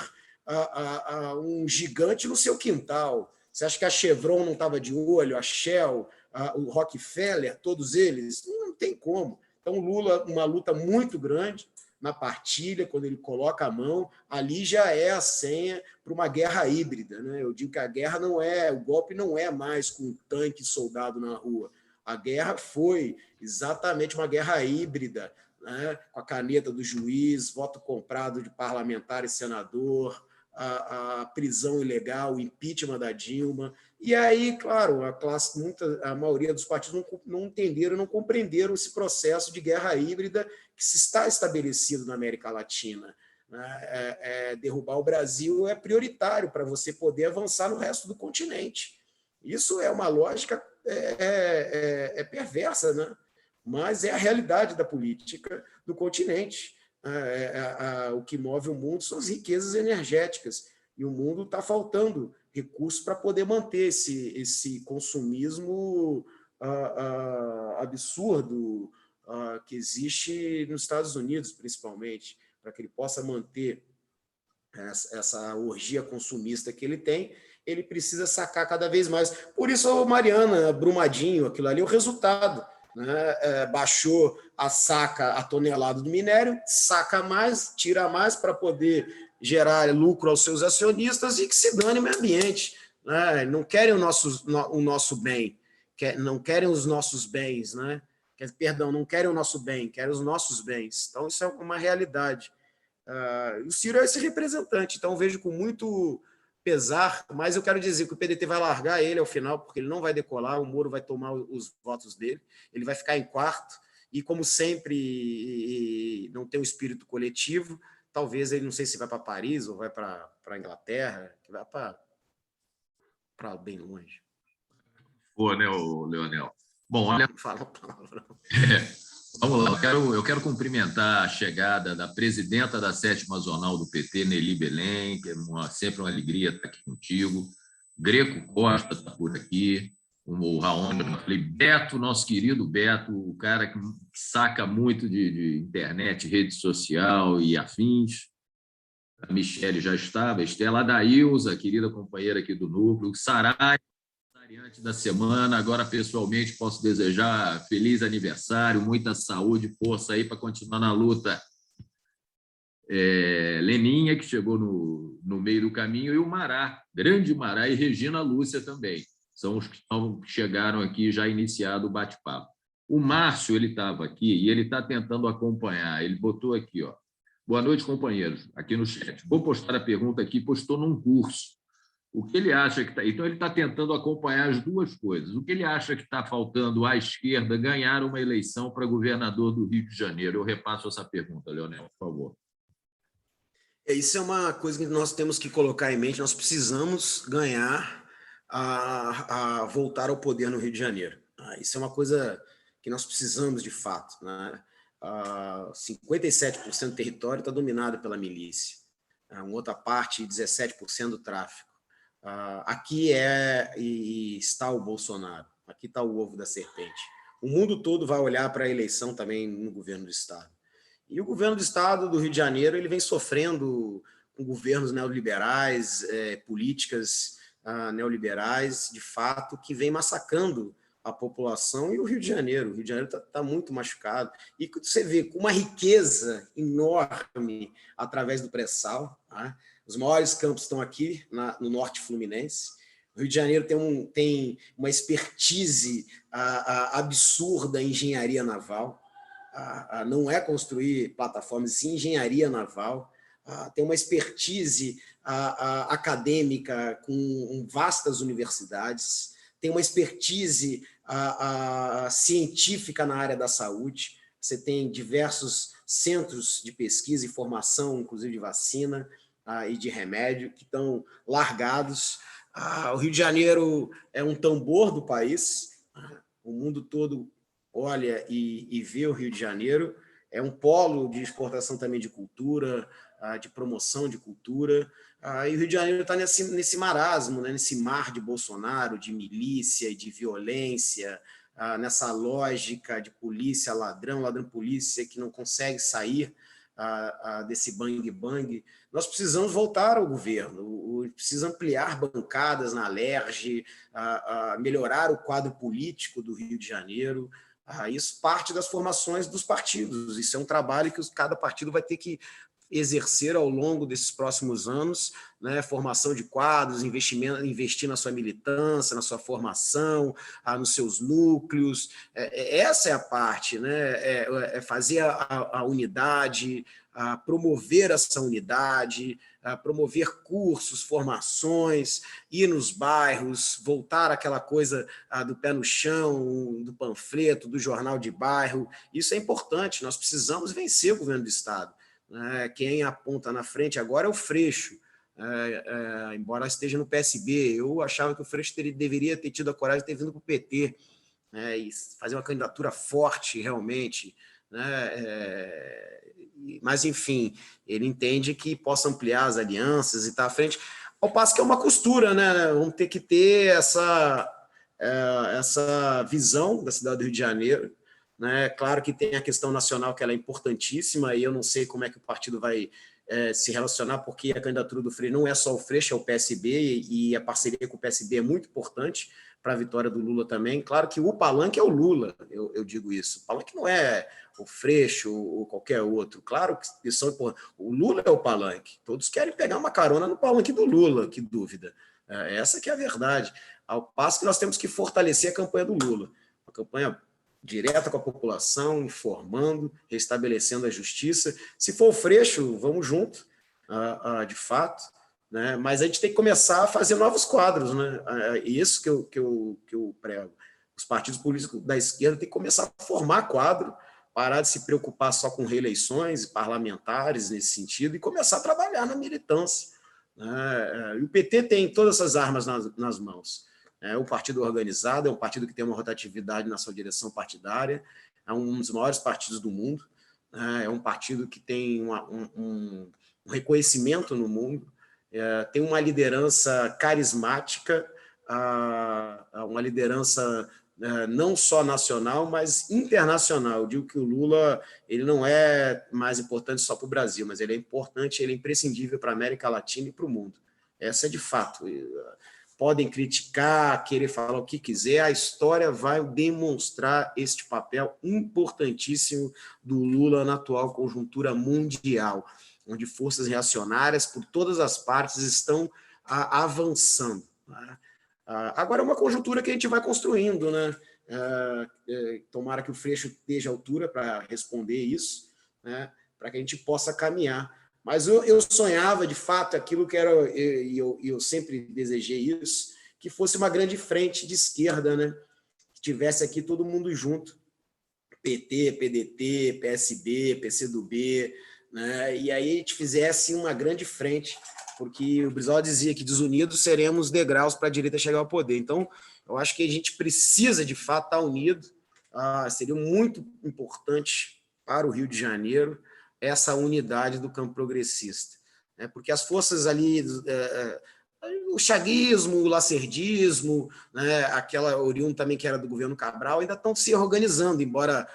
um gigante no seu quintal. Você acha que a Chevron não estava de olho, a Shell, o Rockefeller, todos eles? Não tem como. Então, Lula, uma luta muito grande na partilha, quando ele coloca a mão, ali já é a senha para uma guerra híbrida, né? Eu digo que a guerra não é, o golpe não é mais com tanque e soldado na rua. A guerra foi exatamente uma guerra híbrida, né? Com a caneta do juiz, voto comprado de parlamentar e senador, a prisão ilegal, o impeachment da Dilma. E aí, claro, a maioria dos partidos não entenderam, não compreenderam esse processo de guerra híbrida que se está estabelecido na América Latina. Derrubar o Brasil é prioritário para você poder avançar no resto do continente. Isso é uma lógica perversa, né? Mas é a realidade da política do continente. O que move o mundo são as riquezas energéticas, e o mundo está faltando recursos para poder manter esse consumismo absurdo que existe nos Estados Unidos, principalmente, para que ele possa manter essa orgia consumista que ele tem. Ele precisa sacar cada vez mais. Por isso, Mariana, Brumadinho, aquilo ali é o resultado. Né? Baixou a tonelada do minério, saca mais, tira mais para poder gerar lucro aos seus acionistas e que se dane o meio ambiente. Né? Não querem o nosso bem, não querem os nossos bens, né? Perdão, não querem o nosso bem, querem os nossos bens. Então, isso é uma realidade. O Ciro é esse representante, então vejo com muito pesar, mas eu quero dizer que o PDT vai largar ele ao final, porque ele não vai decolar, o Moro vai tomar os votos dele, ele vai ficar em quarto, e como sempre não tem um espírito coletivo, talvez ele, não sei se vai para Paris ou vai para a Inglaterra, que vai para bem longe. Pô, né, Leonel? Bom, olha... Fala a palavra. Vamos lá, eu quero cumprimentar a chegada da presidenta da 7ª Zonal do PT, Nelly Belém, que é sempre uma alegria estar aqui contigo. Greco Costa está por aqui, o Raoni, eu falei, Beto, nosso querido Beto, o cara que saca muito de internet, rede social e afins. A Michele já estava, a Estela, a Daílza, querida companheira aqui do Núcleo, Sarai, aniversariante da semana. Agora, pessoalmente, posso desejar feliz aniversário, muita saúde, força aí para continuar na luta. Leninha, que chegou no meio do caminho, e o Mará, grande Mará, e Regina Lúcia também. São os que chegaram aqui já iniciado o bate-papo. O Márcio, ele estava aqui e ele está tentando acompanhar. Ele botou aqui, ó. Boa noite, companheiros, aqui no chat. Vou postar a pergunta aqui, postou num curso. O que ele acha que está... Então, ele está tentando acompanhar as duas coisas. O que ele acha que está faltando à esquerda ganhar uma eleição para governador do Rio de Janeiro? Eu repasso essa pergunta, Leonel, por favor. Isso é uma coisa que nós temos que colocar em mente. Nós precisamos ganhar a voltar ao poder no Rio de Janeiro. Isso é uma coisa que nós precisamos de fato, né? 57% do território está dominado pela milícia. Uma outra parte, 17% do tráfico. Aqui está o Bolsonaro, aqui está o ovo da serpente. O mundo todo vai olhar para a eleição também no governo do Estado. E o governo do Estado do Rio de Janeiro ele vem sofrendo com governos neoliberais, políticas neoliberais, de fato, que vem massacrando a população e o Rio de Janeiro. O Rio de Janeiro está muito machucado. E você vê com uma riqueza enorme através do pré-sal, tá? Os maiores campos estão aqui no norte fluminense, O Rio de Janeiro tem uma expertise absurda em engenharia naval. Não é construir plataformas, sim engenharia naval. Tem uma expertise acadêmica com vastas universidades, tem uma expertise científica na área da saúde. Você tem diversos centros de pesquisa e formação, inclusive de vacina e de remédio, que estão largados. O Rio de Janeiro é um tambor do país, o mundo todo olha e vê o Rio de Janeiro, é um polo de exportação também de cultura, de promoção de cultura, e o Rio de Janeiro está nesse marasmo, né, nesse mar de Bolsonaro, de milícia e de violência, nessa lógica de polícia, ladrão, ladrão-polícia, que não consegue sair desse bang-bang. Nós precisamos voltar ao governo, precisa ampliar bancadas na Alerj, melhorar o quadro político do Rio de Janeiro. Isso parte das formações dos partidos, isso é um trabalho que cada partido vai ter que exercer ao longo desses próximos anos, né? Formação de quadros, investir na sua militância, na sua formação, nos seus núcleos. Essa é a parte, né? Fazer a unidade, promover essa unidade, promover cursos, formações, ir nos bairros, voltar àquela coisa do pé no chão, do panfleto, do jornal de bairro. Isso é importante, nós precisamos vencer o governo do Estado. Quem aponta na frente agora é o Freixo, embora esteja no PSB. Eu achava que o Freixo deveria ter tido a coragem de ter vindo para o PT, e fazer uma candidatura forte, realmente. Mas, enfim, ele entende que possa ampliar as alianças e estar à frente, ao passo que é uma costura, né? Vamos ter que ter essa visão da cidade do Rio de Janeiro. Claro que tem a questão nacional, que ela é importantíssima, e eu não sei como é que o partido vai se relacionar, porque a candidatura do Freixo não é só o Freixo, é o PSB, e a parceria com o PSB é muito importante para a vitória do Lula também. Claro que o palanque é o Lula, eu digo isso. O palanque não é o Freixo ou qualquer outro. Claro que são importantes. O Lula é o palanque. Todos querem pegar uma carona no palanque do Lula, que dúvida. Essa que é a verdade. Ao passo que nós temos que fortalecer a campanha do Lula. Uma campanha direta com a população, informando, restabelecendo a justiça. Se for o Freixo, vamos junto, de fato, né? Mas a gente tem que começar a fazer novos quadros, né? Isso que eu prego. Os partidos políticos da esquerda têm que começar a formar quadro, parar de se preocupar só com reeleições parlamentares nesse sentido e começar a trabalhar na militância, né? E o PT tem todas essas armas nas mãos. É um partido organizado, é um partido que tem uma rotatividade na sua direção partidária, é um dos maiores partidos do mundo, é um partido que tem um reconhecimento no mundo, tem uma liderança carismática, uma liderança não só nacional, mas internacional. Eu digo que o Lula ele não é mais importante só para o Brasil, mas ele é importante, ele é imprescindível para a América Latina e para o mundo. Essa é de fato. Podem criticar, querer falar o que quiser, a história vai demonstrar este papel importantíssimo do Lula na atual conjuntura mundial, onde forças reacionárias por todas as partes estão avançando. Agora é uma conjuntura que a gente vai construindo, né? Tomara que o Freixo esteja à altura para responder isso, né? Para que a gente possa caminhar. Mas eu sonhava, de fato, aquilo que era, e eu sempre desejei isso, que fosse uma grande frente de esquerda, né? Que tivesse aqui todo mundo junto, PT, PDT, PSB, PCdoB, né? E aí a gente fizesse uma grande frente, porque o Brizola dizia que desunidos seremos degraus para a direita chegar ao poder. Então, eu acho que a gente precisa, de fato, estar unido. Seria muito importante para o Rio de Janeiro essa unidade do campo progressista, né? Porque as forças ali, o chaguismo, o lacerdismo, né? Aquela oriunda também que era do governo Cabral, ainda estão se organizando, embora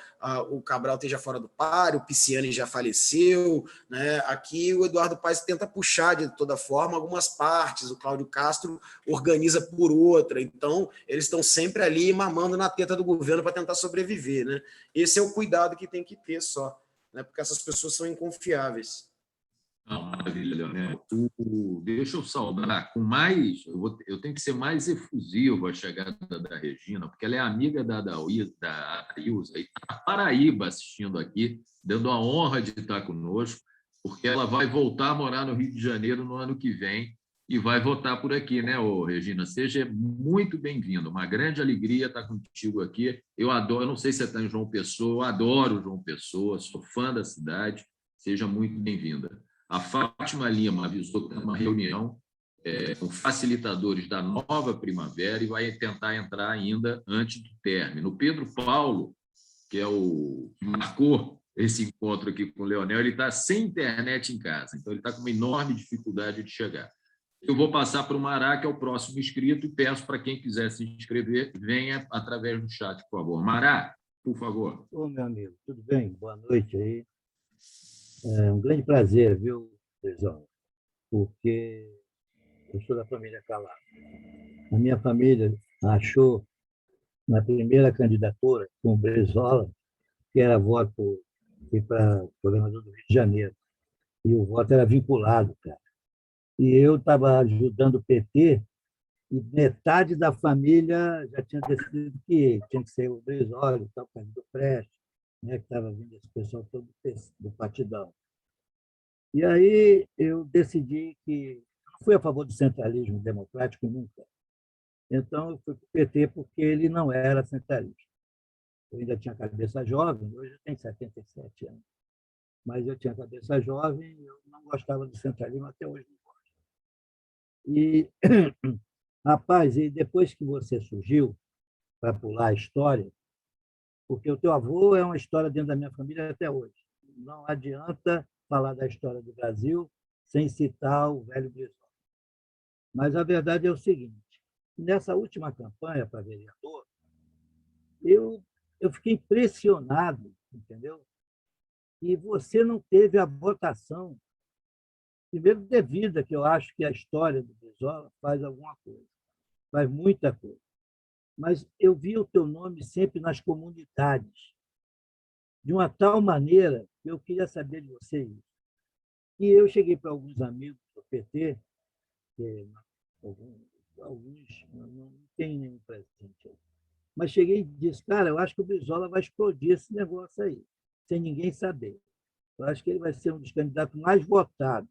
o Cabral esteja fora do páreo, o Pisciani já faleceu, né? Aqui o Eduardo Paes tenta puxar de toda forma algumas partes, o Cláudio Castro organiza por outra, então eles estão sempre ali mamando na teta do governo para tentar sobreviver, né? Esse é o cuidado que tem que ter só, né? Porque essas pessoas são inconfiáveis. Não, maravilha, Leonel. Deixa eu saudar com mais. Eu tenho que ser mais efusivo à chegada da Regina, porque ela é amiga da Ilza e está na Paraíba assistindo aqui, dando a honra de estar conosco, porque ela vai voltar a morar no Rio de Janeiro no ano que vem e vai votar por aqui, né, ô, Regina? Seja muito bem-vinda. Uma grande alegria estar contigo aqui. Eu adoro, eu não sei se você está em João Pessoa, eu adoro João Pessoa, sou fã da cidade. Seja muito bem-vinda. A Fátima Lima avisou que tem uma reunião com facilitadores da nova primavera e vai tentar entrar ainda antes do término. O Pedro Paulo, que é o que marcou esse encontro aqui com o Leonel, ele está sem internet em casa, então ele está com uma enorme dificuldade de chegar. Eu vou passar para o Mará, que é o próximo inscrito, e peço para quem quiser se inscrever, venha através do chat, por favor. Mará, por favor. Ô, meu amigo, tudo bem? Boa noite aí. É um grande prazer, viu, Brizola? Porque eu sou da família Calado. A minha família achou, na primeira candidatura, com o Brizola, que era voto para o governador do Rio de Janeiro. E o voto era vinculado, cara. E eu estava ajudando o PT e metade da família já tinha decidido que tinha que ser o Brizola, o tal do Prestes, né, que estava vindo esse pessoal todo do partidão. E aí eu decidi que não fui a favor do centralismo democrático nunca. Então, eu fui para o PT porque ele não era centralista. Eu ainda tinha cabeça jovem, hoje eu tenho 77 anos. Mas eu tinha cabeça jovem e eu não gostava do centralismo, até hoje não gosto. E, rapaz, e depois que você surgiu para pular a história, porque o teu avô é uma história dentro da minha família até hoje. Não adianta falar da história do Brasil sem citar o velho Brizola. Mas a verdade é o seguinte, nessa última campanha para vereador, eu fiquei impressionado, entendeu? E você não teve a votação, primeiro devida, que eu acho que a história do Brizola faz alguma coisa, faz muita coisa. Mas eu vi o teu nome sempre nas comunidades, de uma tal maneira que eu queria saber de você isso. E eu cheguei para alguns amigos do PT, que alguns não têm nenhum presente aí, mas cheguei e disse, cara, eu acho que o Brizola vai explodir esse negócio aí, sem ninguém saber. Eu acho que ele vai ser um dos candidatos mais votados.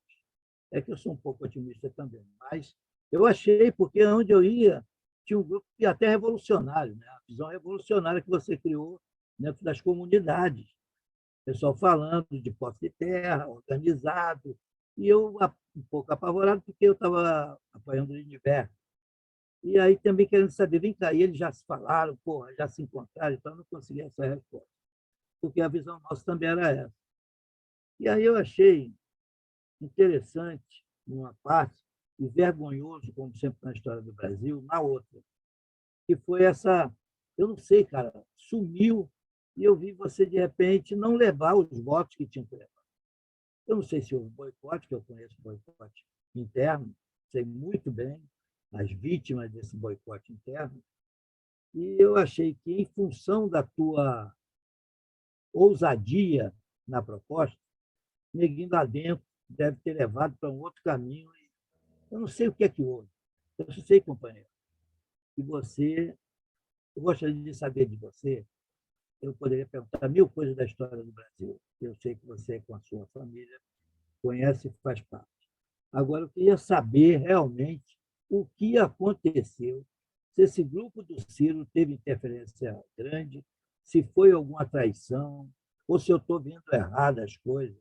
É que eu sou um pouco otimista também, mas eu achei, porque onde eu ia, tinha um grupo que até revolucionário, né? A visão revolucionária que você criou dentro das comunidades. Pessoal falando de posse de terra, organizado, e eu um pouco apavorado, porque eu estava apoiando o Lindbergh. E aí também querendo saber, vem cá, e eles já se falaram, porra, já se encontraram, então eu não consegui essa resposta, porque a visão nossa também era essa. E aí eu achei interessante, numa parte, e vergonhoso, como sempre na história do Brasil, na outra, que foi essa, eu não sei, cara, sumiu, e eu vi você, de repente, não levar os votos que tinha que levar. Eu não sei se houve boicote, que eu conheço boicote interno, sei muito bem as vítimas desse boicote interno, e eu achei que, em função da tua ousadia na proposta, neguinho lá dentro deve ter levado para um outro caminho. Eu não sei o que é que houve. Eu sei, companheiro, que você, eu gostaria de saber de você, eu poderia perguntar 1000 coisas da história do Brasil. Eu sei que você, com a sua família, conhece e faz parte. Agora, eu queria saber realmente o que aconteceu, se esse grupo do Ciro teve interferência grande, se foi alguma traição, ou se eu estou vendo errado as coisas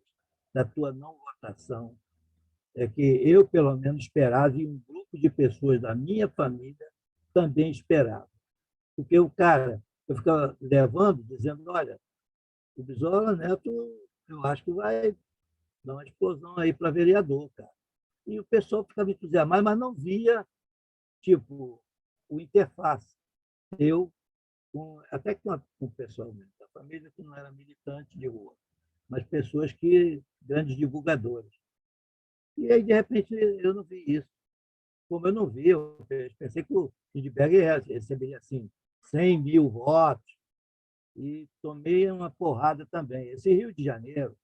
da tua não votação. É que eu, pelo menos, esperava, e um grupo de pessoas da minha família também esperava. Porque o cara, eu ficava levando, dizendo, olha, o Brizola Neto, eu acho que vai dar uma explosão aí para vereador, cara. E o pessoal ficava entusiasmado, mas não via, tipo, o interface. Eu, até com o pessoal mesmo, da família que não era militante de rua, mas pessoas que, grandes divulgadores. E aí, de repente, eu não vi isso. Como eu não vi, eu pensei que o Lindbergh receberia assim, 100 mil votos, e tomei uma porrada também. Esse Rio de Janeiro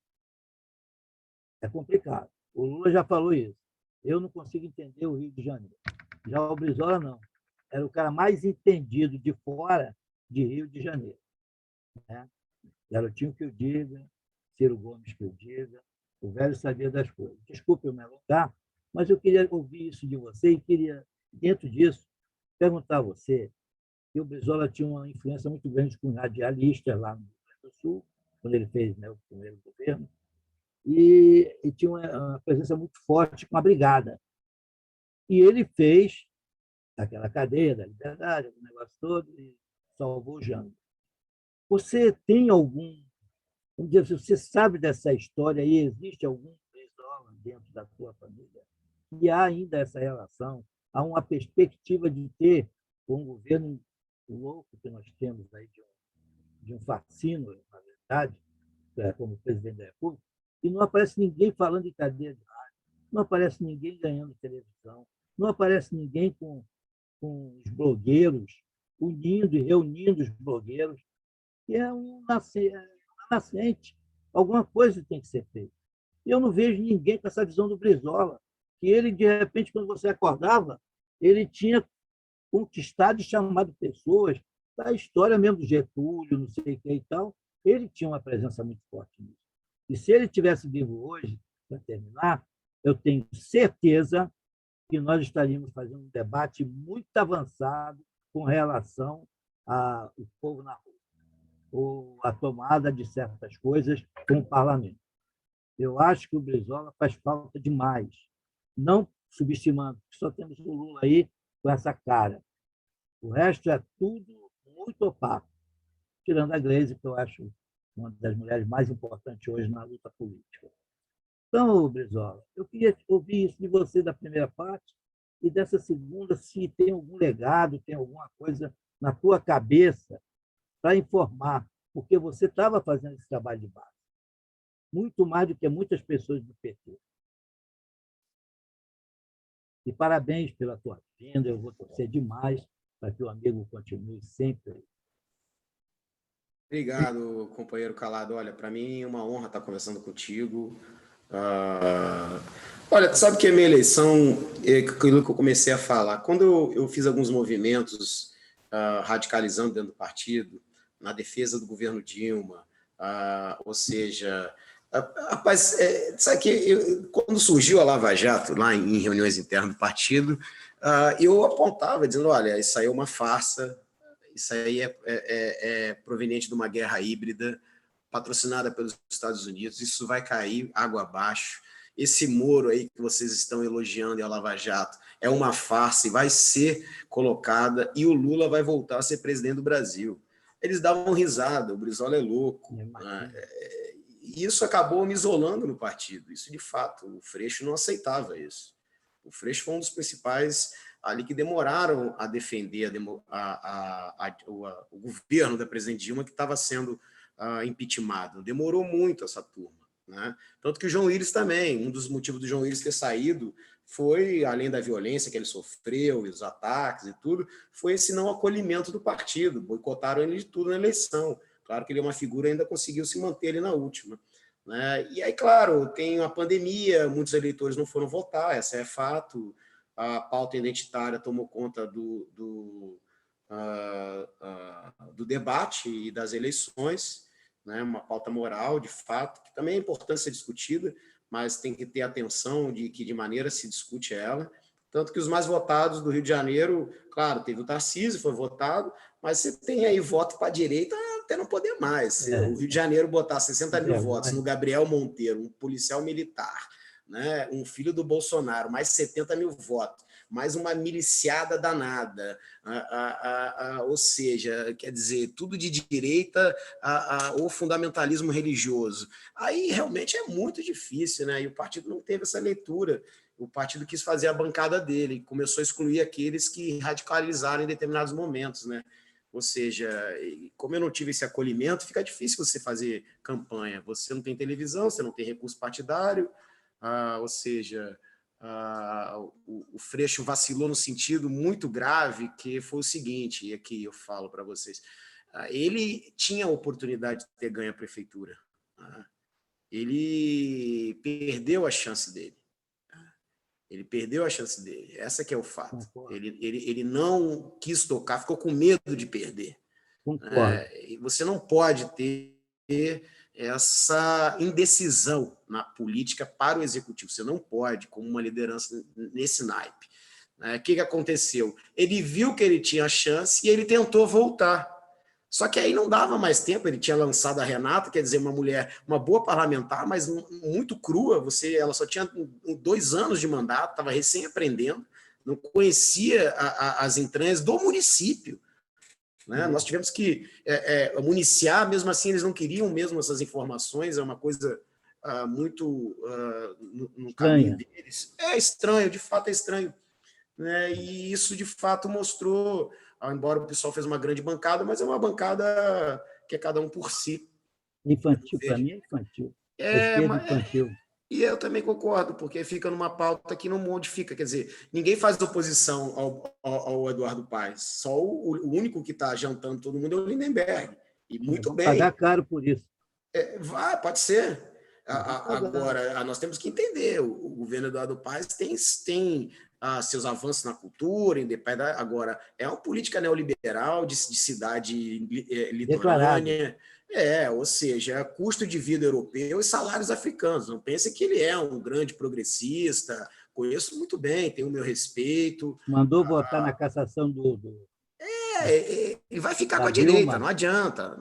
é complicado. O Lula já falou isso. Eu não consigo entender o Rio de Janeiro. Já o Brizola, não. Era o cara mais entendido de fora de Rio de Janeiro. Né? Garotinho que eu diga, Ciro Gomes que eu diga, o velho sabia das coisas. Desculpe eu me alongar, mas eu queria ouvir isso de você e queria, dentro disso, perguntar a você que o Brizola tinha uma influência muito grande com radialistas lá no Rio Grande do Sul, quando ele fez, né, o primeiro governo, e tinha uma presença muito forte com a Brigada. E ele fez aquela cadeia da liberdade, o negócio todo, e salvou o Jango. Você tem algum, vamos dizer, você sabe dessa história e existe algum Brizola dentro da tua família? E há ainda essa relação, há uma perspectiva de ter um governo louco que nós temos aí de um fascínio, na verdade, como presidente da República, e não aparece ninguém falando em cadeia de rádio, não aparece ninguém ganhando televisão, não aparece ninguém com os blogueiros, unindo e reunindo os blogueiros, que é uma nascente. Alguma coisa tem que ser feita. E eu não vejo ninguém com essa visão do Brizola, que ele, de repente, quando você acordava, ele tinha conquistado e chamado pessoas da história mesmo do Getúlio, não sei o que e tal. Ele tinha uma presença muito forte nisso. E se ele tivesse vivo hoje, para terminar, eu tenho certeza que nós estaríamos fazendo um debate muito avançado com relação ao povo na rua, ou a tomada de certas coisas com o parlamento. Eu acho que o Brizola faz falta demais, não subestimando, só temos o Lula aí com essa cara. O resto é tudo muito opaco, tirando a Gleisi, que eu acho uma das mulheres mais importantes hoje na luta política. Então, Brizola, eu queria ouvir isso de você da primeira parte e dessa segunda, se tem algum legado, tem alguma coisa na tua cabeça para informar, porque você estava fazendo esse trabalho de base, muito mais do que muitas pessoas do PT. E parabéns pela tua vinda, eu vou torcer demais para que o amigo continue sempre aí. Obrigado, companheiro Calado. Olha, para mim é uma honra estar conversando contigo. Olha, tu sabe que a minha eleição, aquilo que eu comecei a falar, quando eu fiz alguns movimentos radicalizando dentro do partido, na defesa do governo Dilma, ou seja, rapaz, sabe que quando surgiu a Lava Jato, lá em reuniões internas do partido, eu apontava, dizendo, olha, isso aí é uma farsa, isso aí é proveniente de uma guerra híbrida, patrocinada pelos Estados Unidos, isso vai cair água abaixo. Esse Moro aí que vocês estão elogiando e a Lava Jato é uma farsa e vai ser colocada e o Lula vai voltar a ser presidente do Brasil. Eles davam risada, o Brizola é louco. E isso acabou me isolando no partido. Isso, de fato, o Freixo não aceitava isso. O Freixo foi um dos principais ali que demoraram a defender o governo da presidente Dilma, que estava sendo impeachmentado. Demorou muito essa turma. Né? Tanto que o João Willis também, um dos motivos do João Willis ter saído foi, além da violência que ele sofreu, e os ataques e tudo, foi esse não acolhimento do partido, boicotaram ele de tudo na eleição. Claro que ele é uma figura, ainda conseguiu se manter ali na última. Né? E aí, claro, tem a pandemia, muitos eleitores não foram votar, essa é fato, a pauta identitária tomou conta do debate e das eleições, né? Uma pauta moral, de fato, que também é importante ser discutida, mas tem que ter atenção de que de maneira se discute ela. Tanto que os mais votados do Rio de Janeiro, claro, teve o Tarcísio, foi votado, mas você tem aí voto para a direita até não poder mais. O Rio de Janeiro botar 60 mil votos no Gabriel Monteiro, um policial militar, né, um filho do Bolsonaro, mais 70 mil votos, mais uma miliciada danada, ou seja, quer dizer, tudo de direita ou fundamentalismo religioso. Aí realmente é muito difícil, né? E o partido não teve essa leitura. O partido quis fazer a bancada dele, começou a excluir aqueles que radicalizaram em determinados momentos, né? Ou seja, como eu não tive esse acolhimento, fica difícil você fazer campanha. Você não tem televisão, você não tem recurso partidário, ou seja, o Freixo vacilou no sentido muito grave, que foi o seguinte, e aqui eu falo para vocês, ele tinha a oportunidade de ter ganho a prefeitura, ele perdeu a chance dele, Ele perdeu a chance dele. Essa que é o fato. Concordo. Ele não quis tocar, ficou com medo de perder. Concordo. E você não pode ter essa indecisão na política para o executivo. Você não pode, como uma liderança nesse naipe. O que aconteceu? Ele viu que ele tinha chance e ele tentou voltar. Só que aí não dava mais tempo, ele tinha lançado a Renata, quer dizer, uma mulher, uma boa parlamentar, mas muito crua, ela só tinha 2 anos de mandato, estava recém-aprendendo, não conhecia as entranhas do município. Né? Nós tivemos que municiar, mesmo assim eles não queriam mesmo essas informações, é uma coisa muito no caminho deles. É estranho, de fato é estranho. Né? E isso, de fato, mostrou, embora o pessoal fez uma grande bancada, mas é uma bancada que é cada um por si. Infantil, para mim é infantil. Esquerda infantil. E eu também concordo, porque fica numa pauta que não modifica. Quer dizer, ninguém faz oposição ao Eduardo Paes. Só o único que está jantando todo mundo é o Lindenberg. E muito bem. Pagar caro por isso. Pode ser. Agora, nós temos que entender, o governo Eduardo Paes tem seus avanços na cultura, agora é uma política neoliberal de cidade litorânea, ou seja, custo de vida europeu e salários africanos. Não pense que ele é um grande progressista, conheço muito bem, tenho o meu respeito. Mandou votar na cassação e vai ficar com a direita, não adianta.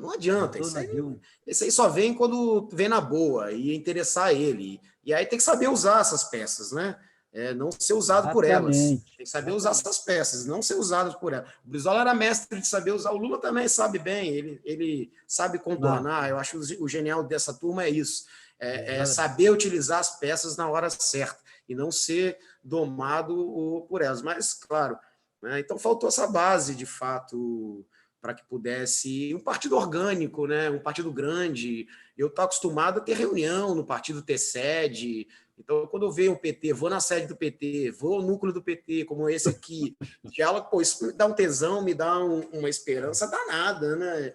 Isso aí só vem quando vem na boa e interessar ele. E aí tem que saber usar essas peças, né? Não ser usado por elas. Tem que saber usar essas peças, não ser usado por elas. O Brizola era mestre de saber usar, o Lula também sabe bem, ele sabe contornar. Eu acho que o genial dessa turma é isso, saber utilizar as peças na hora certa e não ser domado por elas. Mas, claro, né, então faltou essa base, de fato, para que pudesse um partido orgânico, né, um partido grande. Eu estou acostumado a ter reunião no partido, ter sede. Então, quando eu vejo o PT, vou na sede do PT, vou ao núcleo do PT, como esse aqui, isso me dá um tesão, me dá uma esperança danada, né?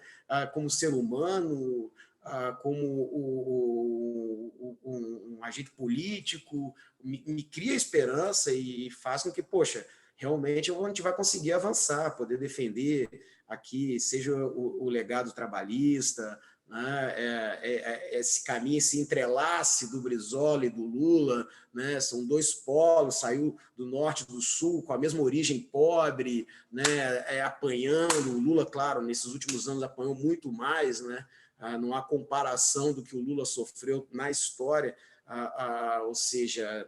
Como ser humano, como um agente político, me cria esperança e faz com que, poxa, realmente a gente vai conseguir avançar, poder defender aqui, seja o legado trabalhista, né? Esse caminho, esse entrelace do Brizola e do Lula, né? São 2 polos, saiu do norte e do sul com a mesma origem pobre, né? Apanhando. O Lula, claro, nesses últimos anos apanhou muito mais, né? Não há comparação do que o Lula sofreu na história, ou seja,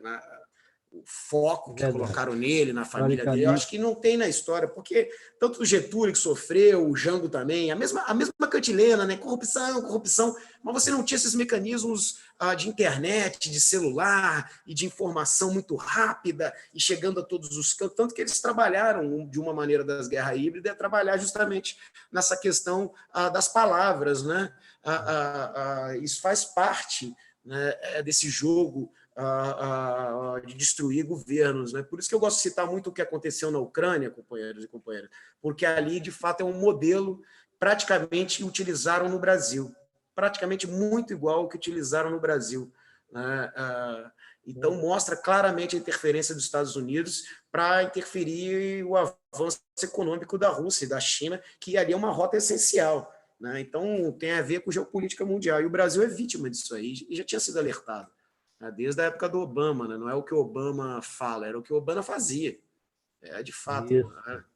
o foco que colocaram nele, na família dele, eu acho que não tem na história, porque tanto o Getúlio que sofreu, o Jango também, a mesma cantilena, né? Corrupção, mas você não tinha esses mecanismos de internet, de celular e de informação muito rápida e chegando a todos os cantos, tanto que eles trabalharam de uma maneira das guerras híbridas, trabalhar justamente nessa questão das palavras, né? Isso faz parte, né, desse jogo de destruir governos, né? Por isso que eu gosto de citar muito o que aconteceu na Ucrânia, companheiros e companheiras, porque ali, de fato, é um modelo praticamente utilizaram no Brasil, praticamente muito igual ao que utilizaram no Brasil, né? Então, mostra claramente a interferência dos Estados Unidos para interferir o avanço econômico da Rússia e da China, que ali é uma rota essencial, né? Então, tem a ver com geopolítica mundial, e o Brasil é vítima disso aí, e já tinha sido alertado desde a época do Obama, né? Não é o que o Obama fala, era o que o Obama fazia. De fato,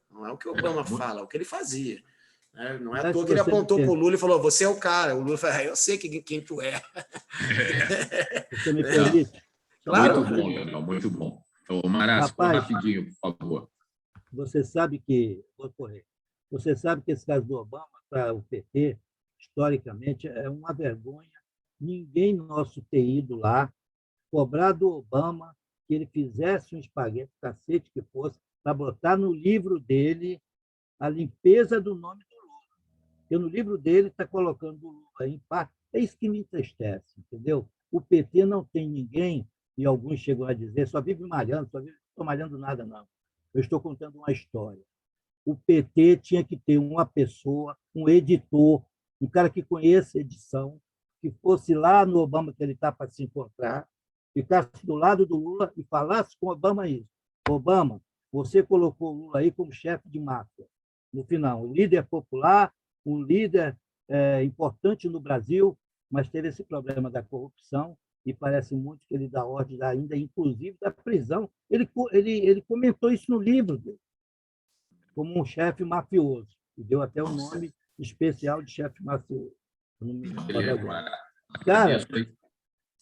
não é o que o Obama fala, é o que ele fazia. Não é à toa que ele apontou para o Lula e falou: você é o cara. O Lula falou: eu sei quem tu é. Você me permite? Claro. Muito bom, Leonel, muito bom. Ô, Marasco, rapidinho, por favor. Você sabe que... Vou correr. Você sabe que esse caso do Obama, para o PT, historicamente, é uma vergonha. Ninguém nosso ter ido lá, cobrar do Obama que ele fizesse um espaguete, cacete que fosse, para botar no livro dele a limpeza do nome do Lula. Porque no livro dele está colocando o Lula em parte. É isso que me entristece, entendeu? O PT não tem ninguém, e alguns chegam a dizer, só vive malhando, não estou malhando nada, não. Eu estou contando uma história. O PT tinha que ter uma pessoa, um editor, um cara que conheça edição, que fosse lá no Obama que ele está para se encontrar, ficasse do lado do Lula e falasse com Obama isso. Obama, você colocou o Lula aí como chefe de máfia. No final, um líder popular, um líder importante no Brasil, mas teve esse problema da corrupção e parece muito que ele dá ordem ainda, inclusive, da prisão. Ele comentou isso no livro dele, como um chefe mafioso, e deu até o nome especial de chefe mafioso. Não me recordo agora. Cara,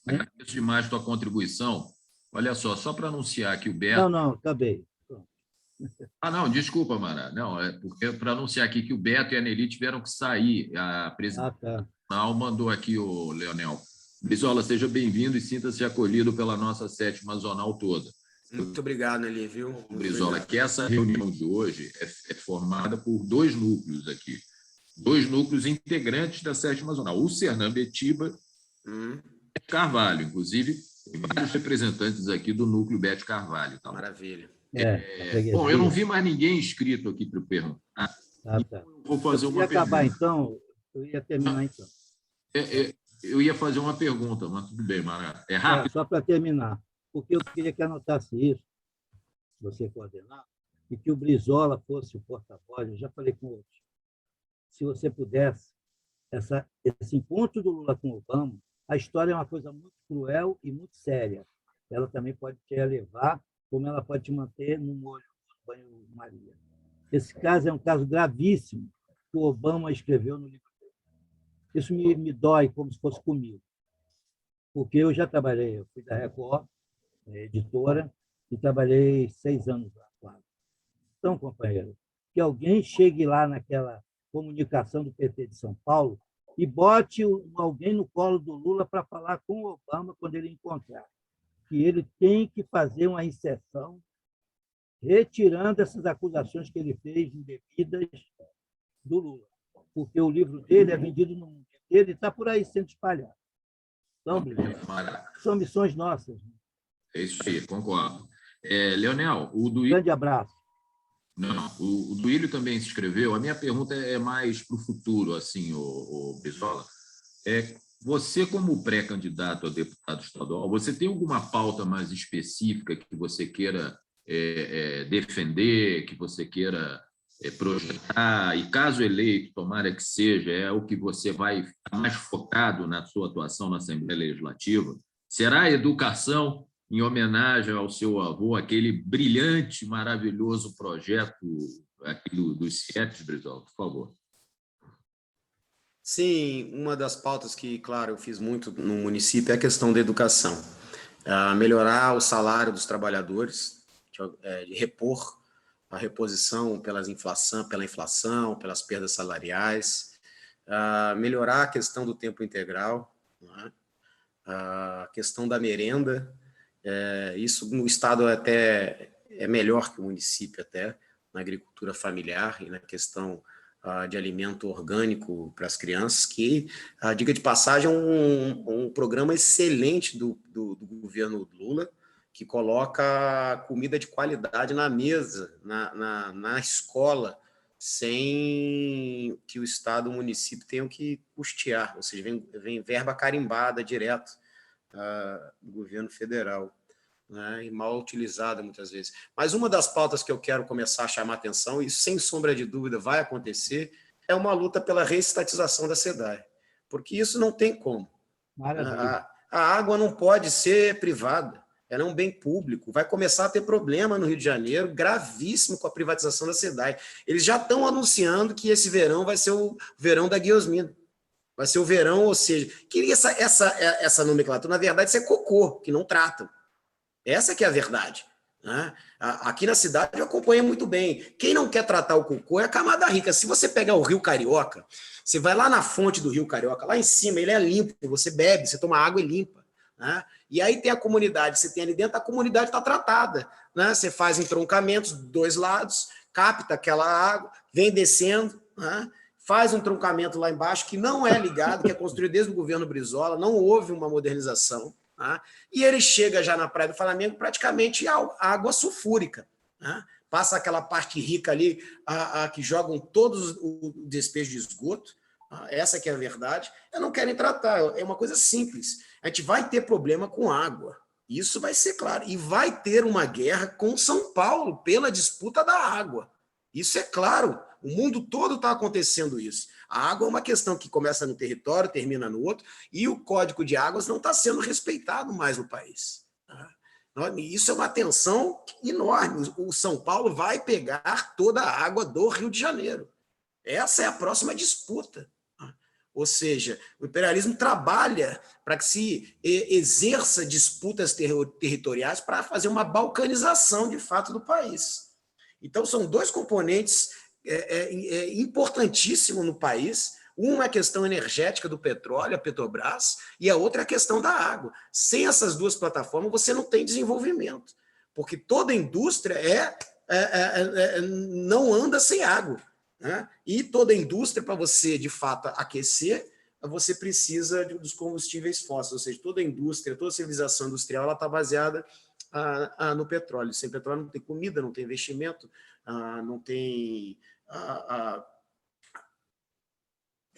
agradeço demais a tua contribuição. Olha só para anunciar aqui o Beto... Não, acabei. Não, desculpa, Mara. Não, é porque para anunciar aqui que o Beto e a Nelly tiveram que sair. A presidente mandou aqui o Leonel. Brizola, seja bem-vindo e sinta-se acolhido pela nossa 7ª zonal toda. Muito obrigado, Nelly, viu? Brizola, que essa reunião de hoje é formada por 2 núcleos aqui. 2 núcleos integrantes da 7ª zonal. O Sernambetiba e Carvalho, inclusive, vários representantes aqui do núcleo Bete Carvalho. Tá? Maravilha. Bom, eu não vi mais ninguém inscrito aqui para perguntar. Tá. Vou fazer uma pergunta. Acabar, então, eu ia terminar, então. Eu ia fazer uma pergunta, mas tudo bem, Mara. É rápido. Só para terminar, porque eu queria que anotasse isso, você coordenar, e que o Brizola fosse o porta-voz. Eu já falei com outros. Se você pudesse, esse encontro do Lula com o Obama, a história é uma coisa muito cruel e muito séria. Ela também pode te elevar, como ela pode te manter no molho do banho-maria. Esse caso é um caso gravíssimo que o Obama escreveu no livro dele. Isso me dói como se fosse comigo, porque eu já trabalhei, eu fui da Record, editora, e trabalhei 6 anos lá, quase. Então, companheiro, que alguém chegue lá naquela comunicação do PT de São Paulo e bote alguém no colo do Lula para falar com o Obama quando ele encontrar. Que ele tem que fazer uma inserção, retirando essas acusações que ele fez indevidas do Lula. Porque o livro dele é vendido no mundo inteiro e está por aí sendo espalhado. Então, são missões nossas. É isso aí, concordo. Leonel, o Duílio... Grande abraço. Não, o Duílio também se inscreveu. A minha pergunta é mais para o futuro, assim, o Brizola. Você, como pré-candidato a deputado estadual, você tem alguma pauta mais específica que você queira defender, que você queira projetar? E, caso eleito, tomara que seja, é o que você vai ficar mais focado na sua atuação na Assembleia Legislativa? Será a educação, em homenagem ao seu avô, aquele brilhante, maravilhoso projeto aqui dos CIEPs, Brizola, por favor? Sim, uma das pautas que, claro, eu fiz muito no município é a questão da educação. Melhorar o salário dos trabalhadores, de repor a reposição pela inflação, pelas perdas salariais, melhorar a questão do tempo integral, né? A questão da merenda, isso no estado até é melhor que o município, até na agricultura familiar e na questão de alimento orgânico para as crianças, que, diga de passagem, é um programa excelente do governo Lula, que coloca comida de qualidade na mesa, na escola, sem que o Estado e o município tenham que custear, ou seja, vem verba carimbada direto do governo federal, né, e mal utilizada muitas vezes. Mas uma das pautas que eu quero começar a chamar atenção, e sem sombra de dúvida vai acontecer, é uma luta pela reestatização da SEDAI, porque isso não tem como. A água não pode ser privada, ela é um bem público, vai começar a ter problema no Rio de Janeiro, gravíssimo com a privatização da SEDAI. Eles já estão anunciando que esse verão vai ser o verão da Guiosmina. Vai ser o verão, ou seja, queria essa nomenclatura, na verdade, isso é cocô, que não tratam. Essa que é a verdade, né? Aqui na cidade eu acompanho muito bem. Quem não quer tratar o cocô é a camada rica. Se você pegar o Rio Carioca, você vai lá na fonte do Rio Carioca, lá em cima, ele é limpo, você bebe, você toma água e limpa, né? E aí tem a comunidade, você tem ali dentro, a comunidade está tratada, né? Você faz entroncamentos dos 2 lados, capta aquela água, vem descendo, né? Faz um troncamento lá embaixo que não é ligado, que é construído desde o governo Brizola, não houve uma modernização. Tá? E ele chega já na Praia do Flamengo praticamente a água sulfúrica. Tá? Passa aquela parte rica ali, que jogam todos o despejo de esgoto. Tá? Essa que é a verdade. Não querem tratar, é uma coisa simples. A gente vai ter problema com água. Isso vai ser claro. E vai ter uma guerra com São Paulo pela disputa da água. Isso é claro. O mundo todo está acontecendo isso. A água é uma questão que começa no território, termina no outro, e o Código de Águas não está sendo respeitado mais no país. Isso é uma tensão enorme. O São Paulo vai pegar toda a água do Rio de Janeiro. Essa é a próxima disputa. Ou seja, o imperialismo trabalha para que se exerça disputas territoriais para fazer uma balcanização, de fato, do país. Então, são dois componentes importantíssimos no país. Uma é a questão energética do petróleo, a Petrobras, e a outra é a questão da água. Sem essas duas plataformas, você não tem desenvolvimento, porque toda indústria não anda sem água. Né? E toda indústria, para você, de fato, aquecer, você precisa dos combustíveis fósseis, ou seja, toda indústria, toda civilização industrial está baseada no petróleo. Sem petróleo não tem comida, não tem investimento, não tem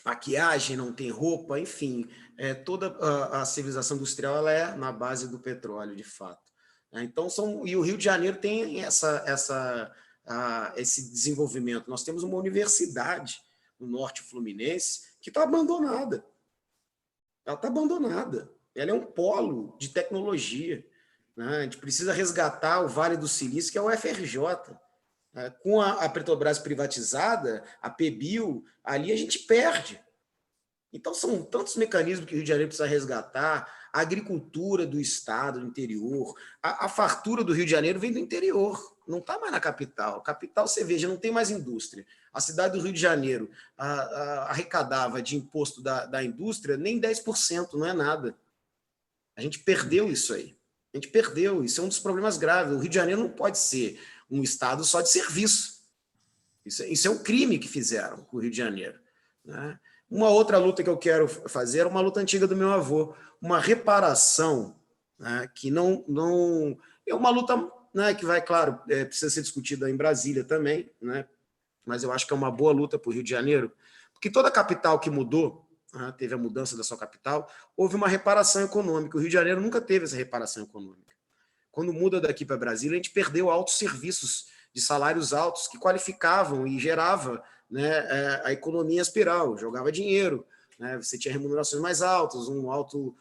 maquiagem, não tem roupa, enfim, toda a civilização industrial ela é na base do petróleo, de fato. Então, e o Rio de Janeiro tem esse desenvolvimento. Nós temos uma universidade no norte fluminense que está abandonada. Ela está abandonada. Ela é um polo de tecnologia. Né? A gente precisa resgatar o Vale do Silício, que é o UFRJ. Com a Petrobras privatizada, a PBio, ali a gente perde. Então, são tantos mecanismos que o Rio de Janeiro precisa resgatar, a agricultura do estado, do interior, a fartura do Rio de Janeiro vem do interior, não está mais na capital. A capital, você veja, não tem mais indústria. A cidade do Rio de Janeiro arrecadava de imposto da indústria nem 10%, não é nada. A gente perdeu isso aí. A gente perdeu, isso é um dos problemas graves. O Rio de Janeiro não pode ser um estado só de serviço. Isso é um crime que fizeram com o Rio de Janeiro. Né? Uma outra luta que eu quero fazer é uma luta antiga do meu avô, uma reparação, né, que não é uma luta, né, que vai, claro, precisa ser discutida em Brasília também, né, mas eu acho que é uma boa luta para o Rio de Janeiro, porque toda capital que mudou, né, teve a mudança da sua capital, houve uma reparação econômica. O Rio de Janeiro nunca teve essa reparação econômica. Quando muda daqui para Brasília, a gente perdeu altos serviços de salários altos que qualificavam e gerava, né, a economia em espiral, jogava dinheiro, né, você tinha remunerações mais altas, um alto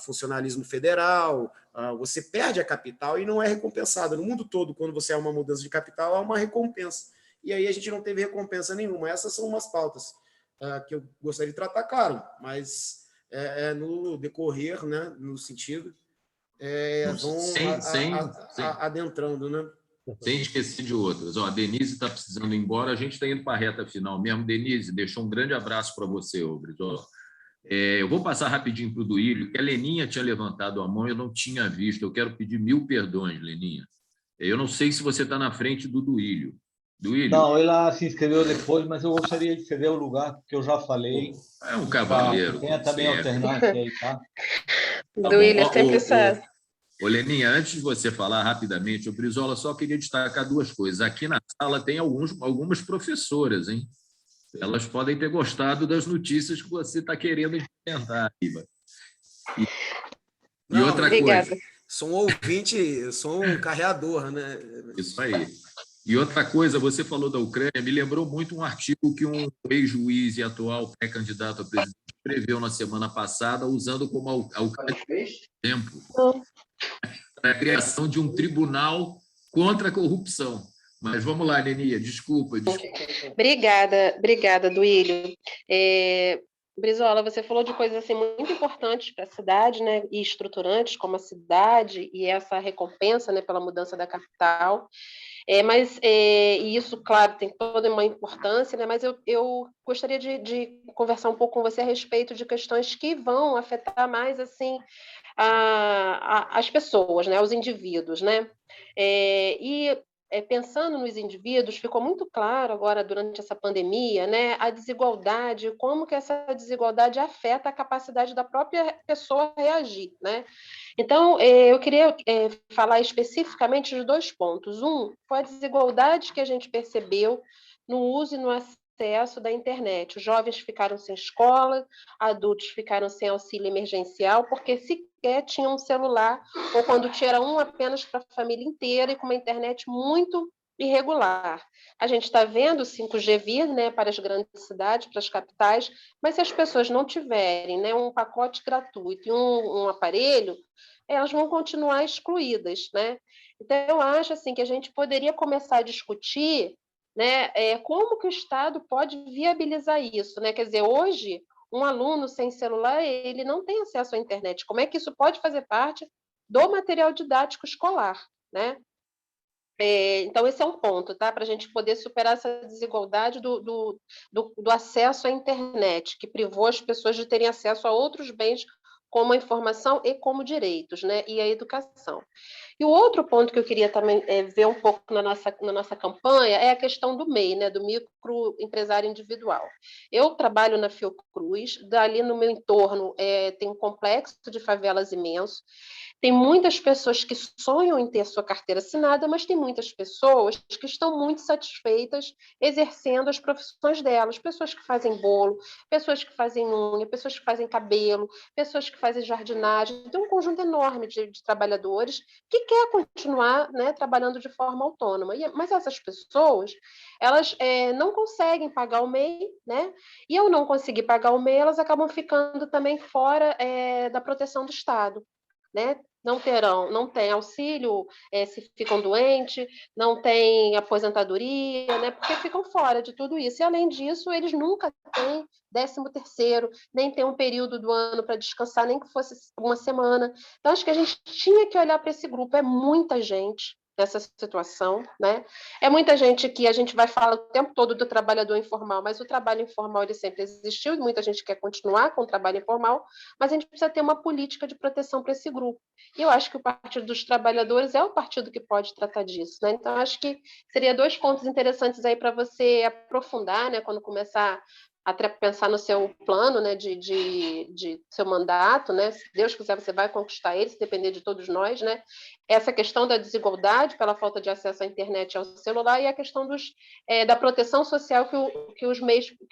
funcionalismo federal, você perde a capital e não é recompensada. No mundo todo, quando você há uma mudança de capital, há uma recompensa. E aí a gente não teve recompensa nenhuma. Essas são umas pautas que eu gostaria de tratar, claro, mas no decorrer, né, no sentido, adentrando, né? Sem esquecer de outras. Ó, a Denise está precisando ir embora, a gente está indo para a reta final mesmo. Denise, deixou um grande abraço para você, Brizola. Eu vou passar rapidinho para o Duílio, que a Leninha tinha levantado a mão e eu não tinha visto. Eu quero pedir 1000 perdões, Leninha. Eu não sei se você está na frente do Duílio. Duílio? Não, ela se inscreveu depois, mas eu gostaria de ceder o lugar, porque eu já falei. É um cavaleiro. Tenha também alternância aí, tá? Duílio, sempre certo. Ô, Leninha, antes de você falar rapidamente, o Brizola só queria destacar duas coisas. Aqui na sala tem algumas professoras, hein? Elas podem ter gostado das notícias que você está querendo implementar, Iva. E outra obrigada. Coisa, sou um ouvinte, sou um carreador, né? Isso aí. E outra coisa, você falou da Ucrânia, me lembrou muito um artigo que um ex-juiz e atual pré-candidato a presidente escreveu na semana passada, usando como a Ucrânia exemplo para a criação de um tribunal contra a corrupção. Mas vamos lá, Nenia, desculpa. Obrigada, Duílio. Brizola, você falou de coisas assim, muito importantes para a cidade, né, e estruturantes, como a cidade e essa recompensa, né, pela mudança da capital. E isso, claro, tem toda uma importância, né, mas eu gostaria de conversar um pouco com você a respeito de questões que vão afetar mais assim, as pessoas, né, os indivíduos. Né? Pensando nos indivíduos, ficou muito claro agora, durante essa pandemia, né, a desigualdade, como que essa desigualdade afeta a capacidade da própria pessoa reagir. Né? Então, eu queria falar especificamente de 2 pontos. Um, foi a desigualdade que a gente percebeu no uso e no acesso acesso da internet. Os jovens ficaram sem escola, adultos ficaram sem auxílio emergencial, porque sequer tinham um celular, ou quando tinha um apenas para a família inteira e com uma internet muito irregular. A gente está vendo o 5G vir, né, para as grandes cidades, para as capitais, mas se as pessoas não tiverem, né, um pacote gratuito e um aparelho, elas vão continuar excluídas, né? Então, eu acho assim, que a gente poderia começar a discutir, né, como que o Estado pode viabilizar isso, né? Quer dizer, hoje, um aluno sem celular, ele não tem acesso à internet. Como é que isso pode fazer parte do material didático escolar, né? Então, esse é um ponto, tá? Para a gente poder superar essa desigualdade do acesso à internet, que privou as pessoas de terem acesso a outros bens, como a informação e como direitos, né? E a educação. E o outro ponto que eu queria também ver um pouco na nossa campanha é a questão do MEI, né, do microempresário individual. Eu trabalho na Fiocruz, dali no meu entorno tem um complexo de favelas imenso, tem muitas pessoas que sonham em ter sua carteira assinada, mas tem muitas pessoas que estão muito satisfeitas exercendo as profissões delas, pessoas que fazem bolo, pessoas que fazem unha, pessoas que fazem cabelo, pessoas que fazem jardinagem, tem um conjunto enorme de trabalhadores que quer continuar, né, trabalhando de forma autônoma. Mas essas pessoas, elas não conseguem pagar o MEI, né? E ao não conseguir pagar o MEI, elas acabam ficando também fora da proteção do Estado, né? Não tem auxílio se ficam doentes, não tem aposentadoria, né? Porque ficam fora de tudo isso. E além disso, eles nunca têm 13º, nem tem um período do ano para descansar, nem que fosse uma semana. Então, acho que a gente tinha que olhar para esse grupo. É muita gente nessa situação, né? É muita gente que a gente vai falar o tempo todo do trabalhador informal, mas o trabalho informal ele sempre existiu e muita gente quer continuar com o trabalho informal, mas a gente precisa ter uma política de proteção para esse grupo. E eu acho que o Partido dos Trabalhadores é o partido que pode tratar disso, né? Então, acho que seria 2 pontos interessantes aí para você aprofundar, né? Quando começar a pensar no seu plano, né, de seu mandato, né? Se Deus quiser, você vai conquistar ele, se depender de todos nós, né? Essa questão da desigualdade pela falta de acesso à internet e ao celular e a questão da proteção social que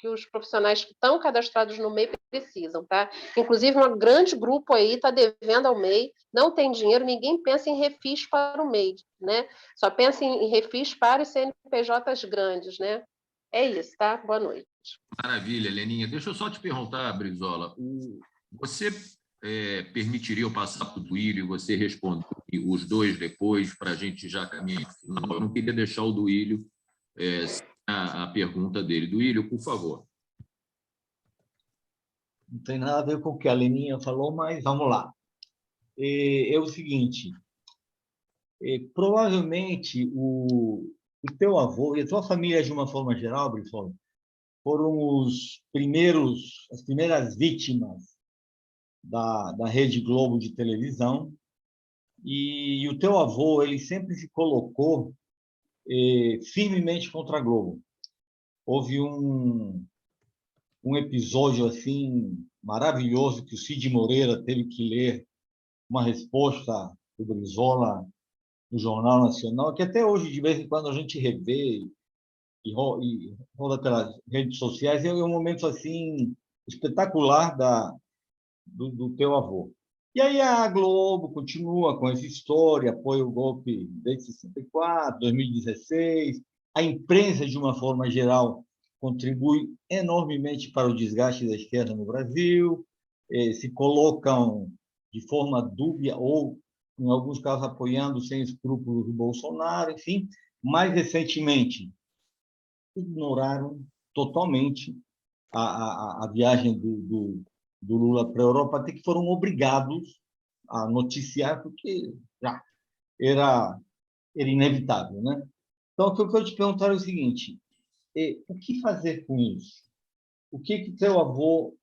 os profissionais que estão cadastrados no MEI precisam, tá? Inclusive, um grande grupo aí está devendo ao MEI, não tem dinheiro, ninguém pensa em refis para o MEI, né? Só pensa em refis para os CNPJs grandes, né? É isso, tá? Boa noite. Maravilha, Leninha. Deixa eu só te perguntar, Brizola, você permitiria eu passar para o Duílio e você responder os 2 depois, para a gente já caminhar? Não, eu não queria deixar o Duílio a pergunta dele. Duílio, por favor. Não tem nada a ver com o que a Leninha falou, mas vamos lá. É o seguinte, provavelmente o teu avô e a tua família, de uma forma geral, Brizola, foram as primeiras vítimas da Rede Globo de televisão, e o teu avô ele sempre se colocou firmemente contra a Globo. Houve um episódio assim maravilhoso que o Cid Moreira teve que ler uma resposta do Brizola no Jornal Nacional, que até hoje, de vez em quando, a gente revê e roda pelas redes sociais. É um momento assim espetacular do teu avô. E aí a Globo continua com essa história, apoia o golpe desde 64, 2016. A imprensa, de uma forma geral, contribui enormemente para o desgaste da esquerda no Brasil, se colocam de forma dúbia ou, em alguns casos, apoiando sem escrúpulos o Bolsonaro, enfim. Mais recentemente, ignoraram totalmente a viagem do Lula para a Europa, até que foram obrigados a noticiar, porque já era inevitável, né? Então, o que eu quero te perguntar é o seguinte: o que fazer com isso? O que teu avô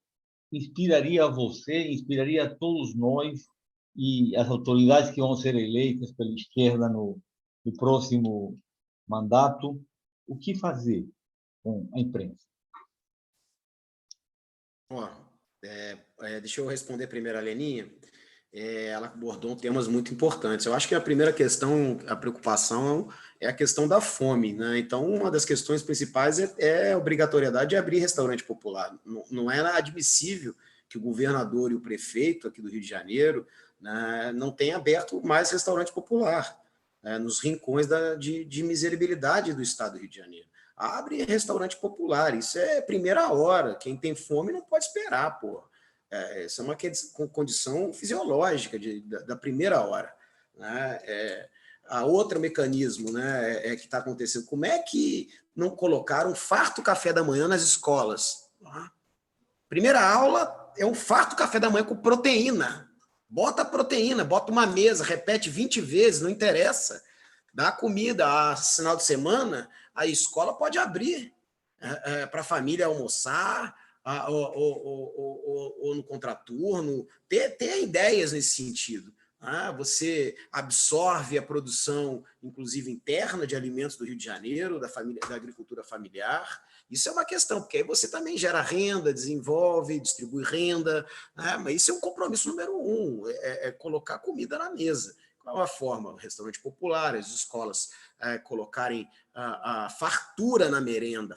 inspiraria a você, inspiraria a todos nós e as autoridades que vão ser eleitas pela esquerda no próximo mandato? O que fazer com a imprensa? Ó, deixa eu responder primeiro a Leninha. ela abordou temas muito importantes. Eu acho que a primeira questão, a preocupação é a questão da fome, né? Então, uma das questões principais é a obrigatoriedade de abrir restaurante popular. Não é admissível que o governador e o prefeito aqui do Rio de Janeiro, né, não tenham aberto mais restaurante popular, né, nos rincões de miserabilidade do estado do Rio de Janeiro. Abre restaurante popular, isso é primeira hora. Quem tem fome não pode esperar, pô. Isso é uma condição fisiológica da primeira hora, né? A outro mecanismo, né, que está acontecendo. Como é que não colocaram farto café da manhã nas escolas? Primeira aula é um farto café da manhã com proteína. Bota proteína, bota uma mesa, repete 20 vezes, não interessa. Dá comida, final de semana, a escola pode abrir para a família almoçar, ou no contraturno, ter ideias nesse sentido. Você absorve a produção, inclusive interna, de alimentos do Rio de Janeiro, da agricultura familiar. Isso é uma questão, porque aí você também gera renda, desenvolve, distribui renda, né? Mas isso é um compromisso número 1, é colocar comida na mesa. Qual é a forma? O restaurante popular, as escolas colocarem a fartura na merenda,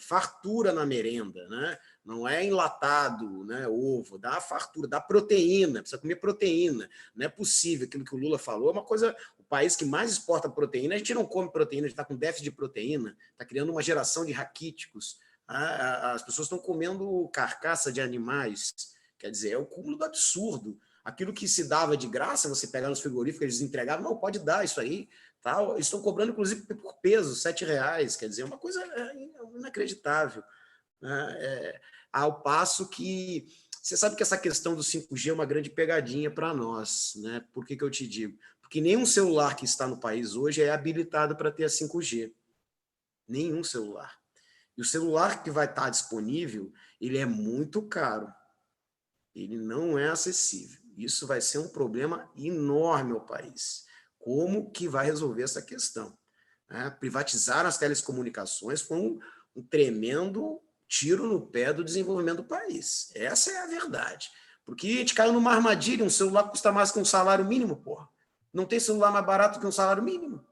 né? Não é enlatado, né, ovo, dá fartura, dá proteína, precisa comer proteína. Não é possível, aquilo que o Lula falou, é uma coisa, o país que mais exporta proteína, a gente não come proteína, a gente está com déficit de proteína, está criando uma geração de raquíticos, as pessoas estão comendo carcaça de animais, quer dizer, é o cúmulo do absurdo. Aquilo que se dava de graça, você pegar nos frigoríficos, eles entregavam, não, pode dar isso aí, tal. Eles estão cobrando, inclusive, por peso, R$7, quer dizer, é uma coisa inacreditável. Ao passo que você sabe que essa questão do 5G é uma grande pegadinha para nós, né? Por que eu te digo? Porque nenhum celular que está no país hoje é habilitado para ter a 5G. Nenhum celular. E o celular que vai estar disponível, ele é muito caro. Ele não é acessível. Isso vai ser um problema enorme ao país. Como que vai resolver essa questão? Privatizar as telecomunicações foi um tremendo tiro no pé do desenvolvimento do país. Essa é a verdade. Porque a gente caiu numa armadilha, um celular custa mais que um salário mínimo, porra. Não tem celular mais barato que um salário mínimo.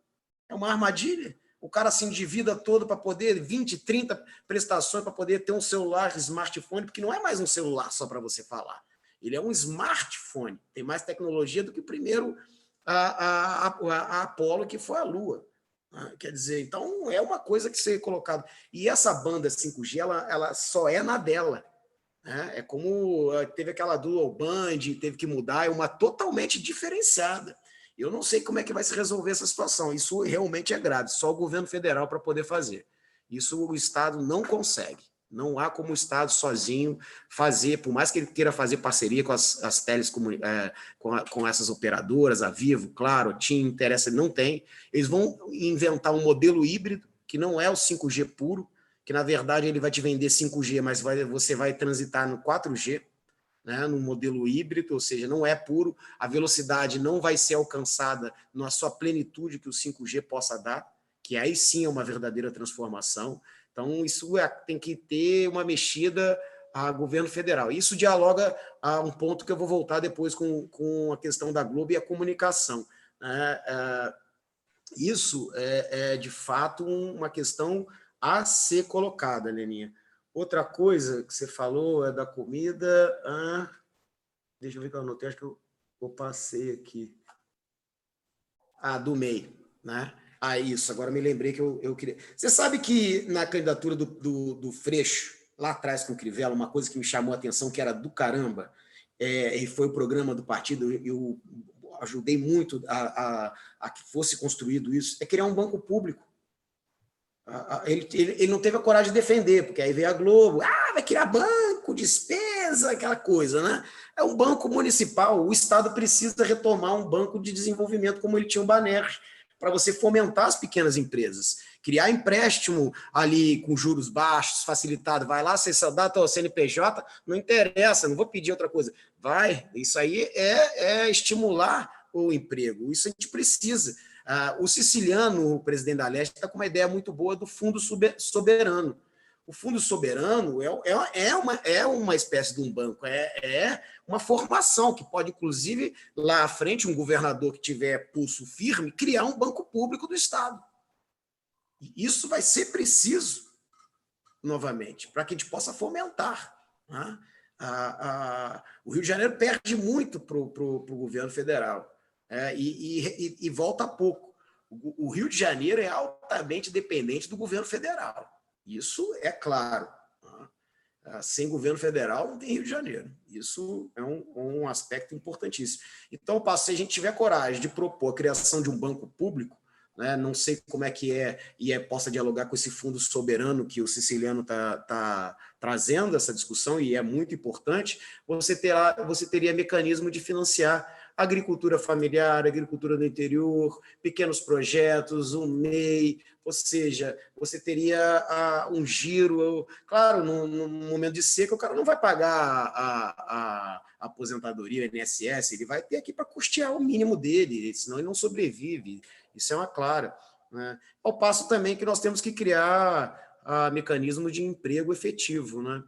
É uma armadilha. O cara se endivida todo para poder 20, 30 prestações para poder ter um celular, smartphone, porque não é mais um celular só para você falar. Ele é um smartphone. Tem mais tecnologia do que o primeiro a Apollo, que foi a Lua. Quer dizer, então é uma coisa que ser colocado. E essa banda 5G, ela só é na dela. É como teve aquela dual band, teve que mudar, é uma totalmente diferenciada. Eu não sei como é que vai se resolver essa situação. Isso realmente é grave, só o governo federal para poder fazer. Isso o Estado não consegue. Não há como o Estado sozinho fazer, por mais que ele queira fazer parceria com as com essas operadoras, a Vivo, claro, a TIM, interessa, não tem. Eles vão inventar um modelo híbrido, que não é o 5G puro, que na verdade ele vai te vender 5G, mas você vai transitar no 4G, né, no modelo híbrido, ou seja, não é puro, a velocidade não vai ser alcançada na sua plenitude que o 5G possa dar, que aí sim é uma verdadeira transformação. Então, isso tem que ter uma mexida a governo federal. Isso dialoga a um ponto que eu vou voltar depois com a questão da Globo e a comunicação. Isso é de fato, uma questão a ser colocada, Leninha. Outra coisa que você falou é da comida. Deixa eu ver que eu anotei, acho que eu passei aqui. Do MEI, né? Isso, agora me lembrei que eu queria. Você sabe que na candidatura do Freixo, lá atrás com o Crivella, uma coisa que me chamou a atenção, que era do caramba, e foi o programa do partido, eu ajudei muito a que fosse construído isso, é criar um banco público. Ele não teve a coragem de defender, porque aí veio a Globo, vai criar banco, despesa, aquela coisa, né? É um banco municipal, o Estado precisa retomar um banco de desenvolvimento como ele tinha o Banerj, para você fomentar as pequenas empresas, criar empréstimo ali com juros baixos, facilitado, vai lá, você só dá o CNPJ, não interessa, não vou pedir outra coisa, isso aí é estimular o emprego, isso a gente precisa. O Siciliano, o presidente da Leste, está com uma ideia muito boa do fundo soberano. O Fundo Soberano é uma espécie de um banco, é uma formação que pode, inclusive, lá à frente, um governador que tiver pulso firme, criar um banco público do Estado. E isso vai ser preciso, novamente, para que a gente possa fomentar, né? O Rio de Janeiro perde muito para o governo federal, e volta pouco. O Rio de Janeiro é altamente dependente do governo federal. Isso é claro. Sem governo federal não tem Rio de Janeiro. Isso é um aspecto importantíssimo. Então, se a gente tiver coragem de propor a criação de um banco público, né, não sei como é que possa dialogar com esse fundo soberano que o Siciliano está trazendo essa discussão, e é muito importante, você teria mecanismo de financiar agricultura familiar, agricultura do interior, pequenos projetos, um MEI, ou seja, você teria um giro. Claro, no momento de seca, o cara não vai pagar a aposentadoria, o INSS, ele vai ter aqui para custear o mínimo dele, senão ele não sobrevive. Isso é uma clara, né? Ao passo também que nós temos que criar mecanismo de emprego efetivo, né?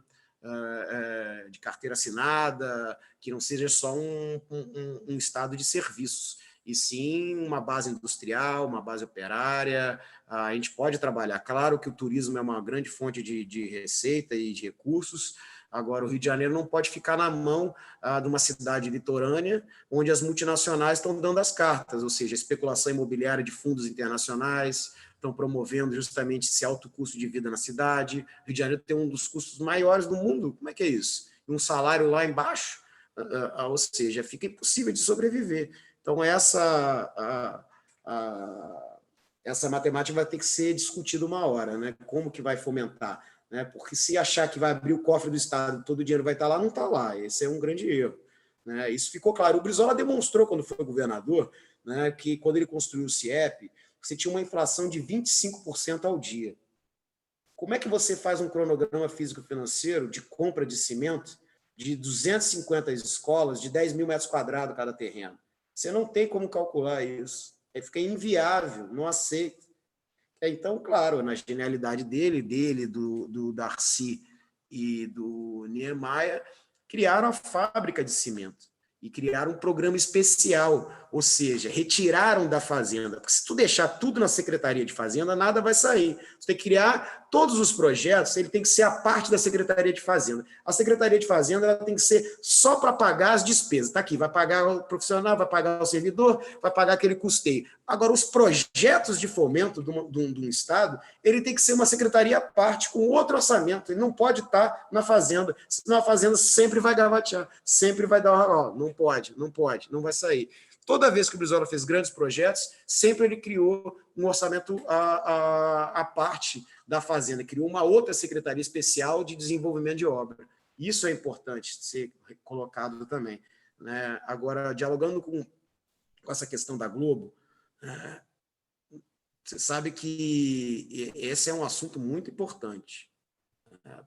De carteira assinada, que não seja só um estado de serviços, e sim uma base industrial, uma base operária. A gente pode trabalhar. Claro que o turismo é uma grande fonte de receita e de recursos. Agora, o Rio de Janeiro não pode ficar na mão de uma cidade litorânea, onde as multinacionais estão dando as cartas, ou seja, a especulação imobiliária de fundos internacionais estão promovendo justamente esse alto custo de vida na cidade. O Rio de Janeiro tem um dos custos maiores do mundo. Como é que é isso? Um salário lá embaixo, ou seja, fica impossível de sobreviver. Então, essa matemática vai ter que ser discutida uma hora, né? Como que vai fomentar? Né? Porque se achar que vai abrir o cofre do Estado, todo o dinheiro vai estar lá, não está lá. Esse é um grande erro, né? Isso ficou claro. O Brizola demonstrou, quando foi governador, né, que quando ele construiu o CIEP, você tinha uma inflação de 25% ao dia. Como é que você faz um cronograma físico-financeiro de compra de cimento de 250 escolas, de 10 mil metros quadrados cada terreno? Você não tem como calcular isso. Aí fica inviável, não aceito. Então, claro, na genialidade dele, do Darcy e do Niemeyer, criaram a fábrica de cimento e criaram um programa especial, ou seja, retiraram da Fazenda. Porque se tu deixar tudo na Secretaria de Fazenda, nada vai sair. Você tem que criar todos os projetos, ele tem que ser a parte da Secretaria de Fazenda. A Secretaria de Fazenda ela tem que ser só para pagar as despesas. Está aqui, vai pagar o profissional, vai pagar o servidor, vai pagar aquele custeio. Agora, os projetos de fomento de um Estado, ele tem que ser uma secretaria à parte, com outro orçamento. Ele não pode estar na Fazenda, senão a Fazenda sempre vai gavatear, sempre vai dar não pode, não vai sair. Toda vez que o Brizola fez grandes projetos, sempre ele criou um orçamento à parte da Fazenda, criou uma outra secretaria especial de desenvolvimento de obra. Isso é importante ser colocado também, né? Agora, dialogando com essa questão da Globo, você sabe que esse é um assunto muito importante.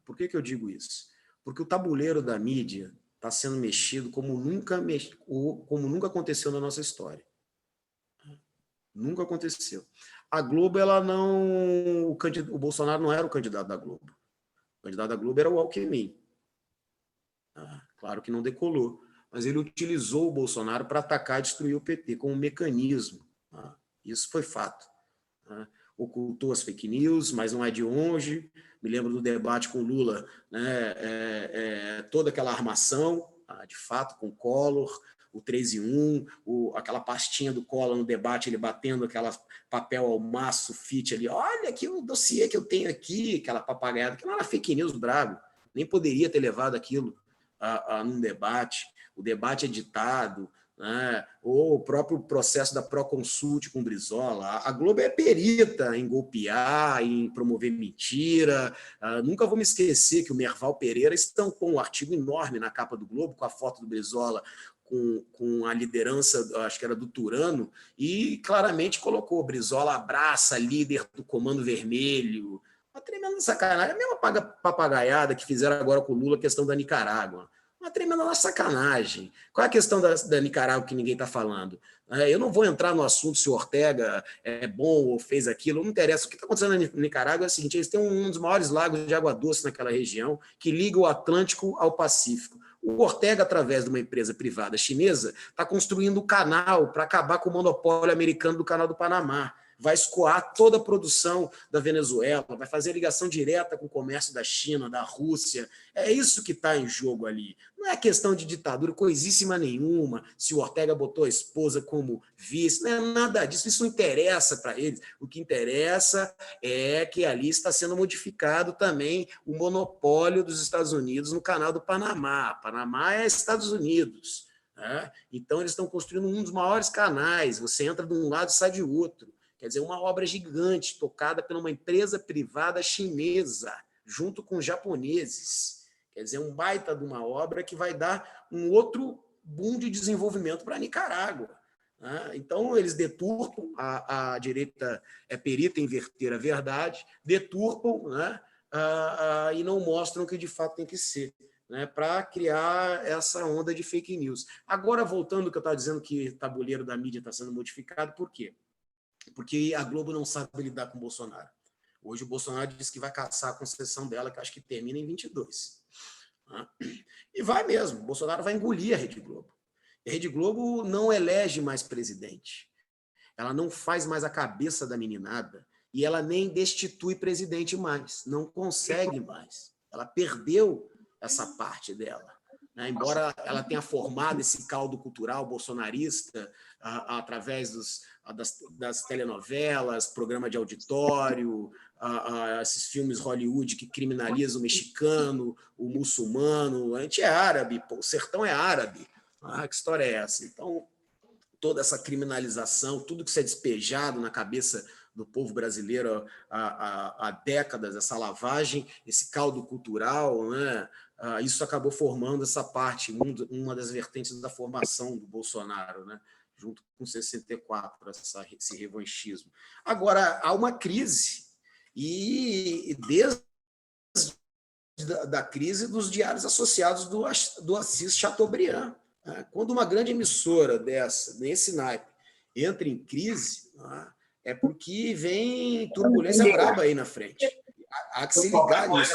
Por que eu digo isso? Porque o tabuleiro da mídia está sendo mexido como nunca aconteceu na nossa história. Nunca aconteceu. A Globo, o Bolsonaro não era o candidato da Globo. O candidato da Globo era o Alckmin. Claro que não decolou, mas ele utilizou o Bolsonaro para atacar e destruir o PT como um mecanismo. Isso foi fato. Ocultou as fake news, mas não é de hoje. Me lembro do debate com o Lula, né? Toda aquela armação, de fato, com o Collor, o 3 em 1, aquela pastinha do Collor no debate, ele batendo aquela papel ao maço, sulfite ali. Olha aqui o dossiê que eu tenho aqui, aquela papagaiada, que não era fake news brabo, nem poderia ter levado aquilo num debate. O debate editado, né? Ou o próprio processo da Proconsult com o Brizola. A Globo é perita em golpear, em promover mentira. Nunca vou me esquecer que o Merval Pereira estampou um artigo enorme na capa do Globo com a foto do Brizola, com a liderança, acho que era do Turano, e claramente colocou: Brizola abraça líder do Comando Vermelho. Uma tremenda sacanagem. A mesma papagaiada que fizeram agora com o Lula, a questão da Nicarágua. Uma tremenda sacanagem. Qual é a questão da Nicarágua que ninguém está falando? Eu não vou entrar no assunto se o Ortega é bom ou fez aquilo, não interessa. O que está acontecendo na Nicarágua é o seguinte: eles têm um dos maiores lagos de água doce naquela região, que liga o Atlântico ao Pacífico. O Ortega, através de uma empresa privada chinesa, está construindo um canal para acabar com o monopólio americano do Canal do Panamá. Vai escoar toda a produção da Venezuela, vai fazer ligação direta com o comércio da China, da Rússia. É isso que está em jogo ali. Não é questão de ditadura coisíssima nenhuma, se o Ortega botou a esposa como vice, não é nada disso, isso não interessa para eles. O que interessa é que ali está sendo modificado também o monopólio dos Estados Unidos no Canal do Panamá. Panamá é Estados Unidos, né? Então, eles estão construindo um dos maiores canais, você entra de um lado e sai de outro. Quer dizer, uma obra gigante, tocada por uma empresa privada chinesa, junto com japoneses. Quer dizer, um baita de uma obra que vai dar um outro boom de desenvolvimento para a Nicarágua. Então, eles deturpam, a direita é perita em inverter a verdade, deturpam, né, e não mostram o que de fato tem que ser, né, para criar essa onda de fake news. Agora, voltando ao que eu estava dizendo, que o tabuleiro da mídia está sendo modificado, por quê? Porque a Globo não sabe lidar com o Bolsonaro. Hoje o Bolsonaro disse que vai caçar a concessão dela, que acho que termina em 22. E vai mesmo, o Bolsonaro vai engolir a Rede Globo. A Rede Globo não elege mais presidente. Ela não faz mais a cabeça da meninada e ela nem destitui presidente mais. Não consegue mais. Ela perdeu essa parte dela. Embora ela tenha formado esse caldo cultural bolsonarista através das telenovelas, programa de auditório, esses filmes Hollywood que criminalizam o mexicano, o muçulmano, a gente é árabe, pô, o sertão é árabe. Que história é essa? Então, toda essa criminalização, tudo que isso é despejado na cabeça do povo brasileiro há décadas, essa lavagem, esse caldo cultural, né? Isso acabou formando essa parte, uma das vertentes da formação do Bolsonaro, né? Junto com 64, esse revanchismo. Agora, há uma crise, e desde a crise dos diários associados do Assis Chateaubriand. Quando uma grande emissora dessa, nesse naipe, entra em crise, é porque vem turbulência braba aí na frente. Há que se ligar nisso.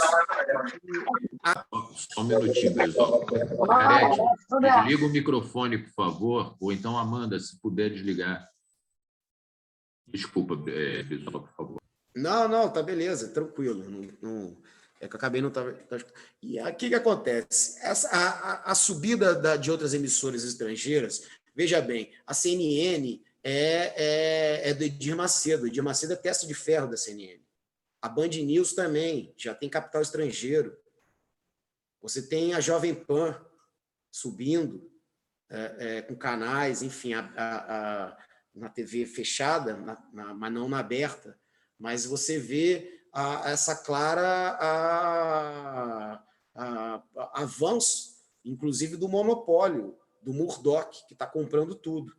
Só um minutinho, Brizola. Carete, desliga o microfone, por favor, ou então, Amanda, se puder desligar. Desculpa, Brizola, por favor. Não, tá beleza, tranquilo. É que eu acabei não... E aqui o que acontece? A subida de outras emissoras estrangeiras, veja bem, a CNN é do Edir Macedo. O Edir Macedo é testa de ferro da CNN. A Band News também, já tem capital estrangeiro. Você tem a Jovem Pan subindo, com canais, enfim, na TV fechada, mas não na aberta. Mas você vê essa clara avanço, inclusive do monopólio, do Murdoch, que está comprando tudo.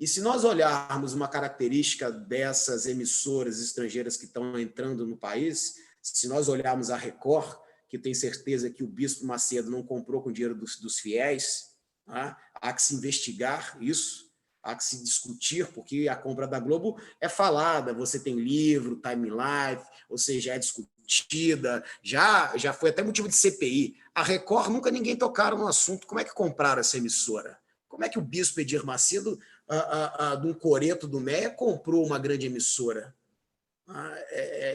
E se nós olharmos uma característica dessas emissoras estrangeiras que estão entrando no país, se nós olharmos a Record, que tem certeza que o Bispo Macedo não comprou com dinheiro dos fiéis, há que se investigar isso, há que se discutir, porque a compra da Globo é falada, você tem livro, timeline, ou seja, é discutida, já foi até motivo de CPI. A Record nunca ninguém tocaram no assunto. Como é que compraram essa emissora? Como é que o Bispo Edir Macedo, de um coreto do Meia, comprou uma grande emissora?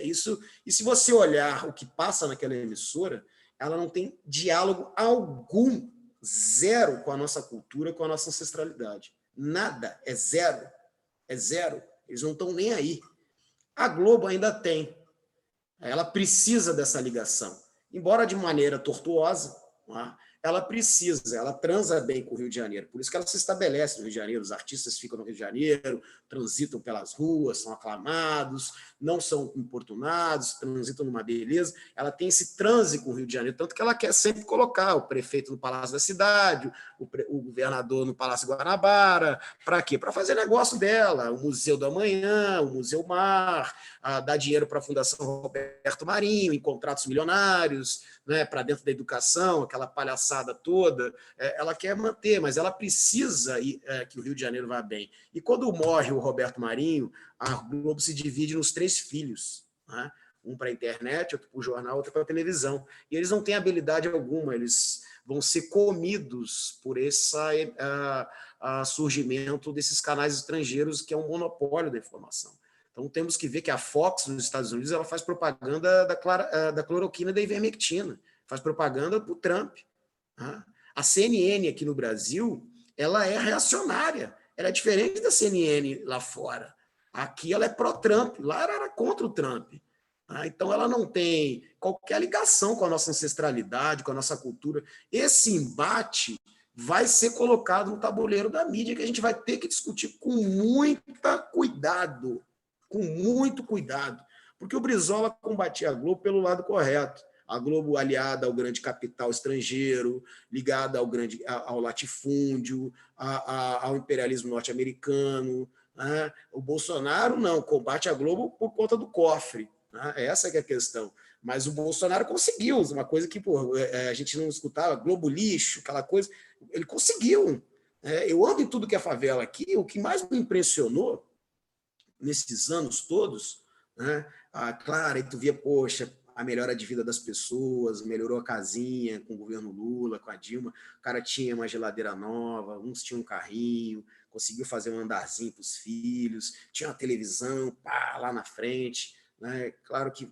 Isso. E se você olhar o que passa naquela emissora, ela não tem diálogo algum, zero, com a nossa cultura, com a nossa ancestralidade. Nada, é zero. É zero. Eles não estão nem aí. A Globo ainda tem. Ela precisa dessa ligação. Embora de maneira tortuosa, ela transa bem com o Rio de Janeiro, por isso que ela se estabelece no Rio de Janeiro, os artistas ficam no Rio de Janeiro, transitam pelas ruas, são aclamados, não são importunados, transitam numa beleza, ela tem esse transe com o Rio de Janeiro, tanto que ela quer sempre colocar o prefeito no Palácio da Cidade, o governador no Palácio Guanabara, para quê? Para fazer negócio dela, o Museu do Amanhã, o Museu Mar, dar dinheiro para a Fundação Roberto Marinho, em contratos milionários, né, para dentro da educação, aquela palhaçada toda, ela quer manter, mas ela precisa que o Rio de Janeiro vá bem. E quando morre o Roberto Marinho, a Globo se divide nos 3 filhos, né? Um para a internet, outro para o jornal, outro para a televisão. E eles não têm habilidade alguma, eles vão ser comidos por esse surgimento desses canais estrangeiros, que é um monopólio da informação. Então, temos que ver que a Fox, nos Estados Unidos, ela faz propaganda da cloroquina e da ivermectina, faz propaganda para o Trump. Tá? A CNN aqui no Brasil, ela é reacionária, ela é diferente da CNN lá fora. Aqui ela é pró-Trump, lá ela era contra o Trump. Tá? Então, ela não tem qualquer ligação com a nossa ancestralidade, com a nossa cultura. Esse embate vai ser colocado no tabuleiro da mídia, que a gente vai ter que discutir com muito cuidado, porque o Brizola combatia a Globo pelo lado correto. A Globo aliada ao grande capital estrangeiro, ligada ao latifúndio, ao imperialismo norte-americano. Né? O Bolsonaro não, combate a Globo por conta do cofre. Né? Essa que é a questão. Mas o Bolsonaro conseguiu, uma coisa que a gente não escutava, Globo lixo, aquela coisa, ele conseguiu. Eu ando em tudo que é favela aqui, o que mais me impressionou nesses anos todos, né? Claro, aí tu via, poxa, a melhora de vida das pessoas, melhorou a casinha com o governo Lula, com a Dilma, o cara tinha uma geladeira nova, uns tinham um carrinho, conseguiu fazer um andarzinho para os filhos, tinha uma televisão, pá, lá na frente, né? Claro que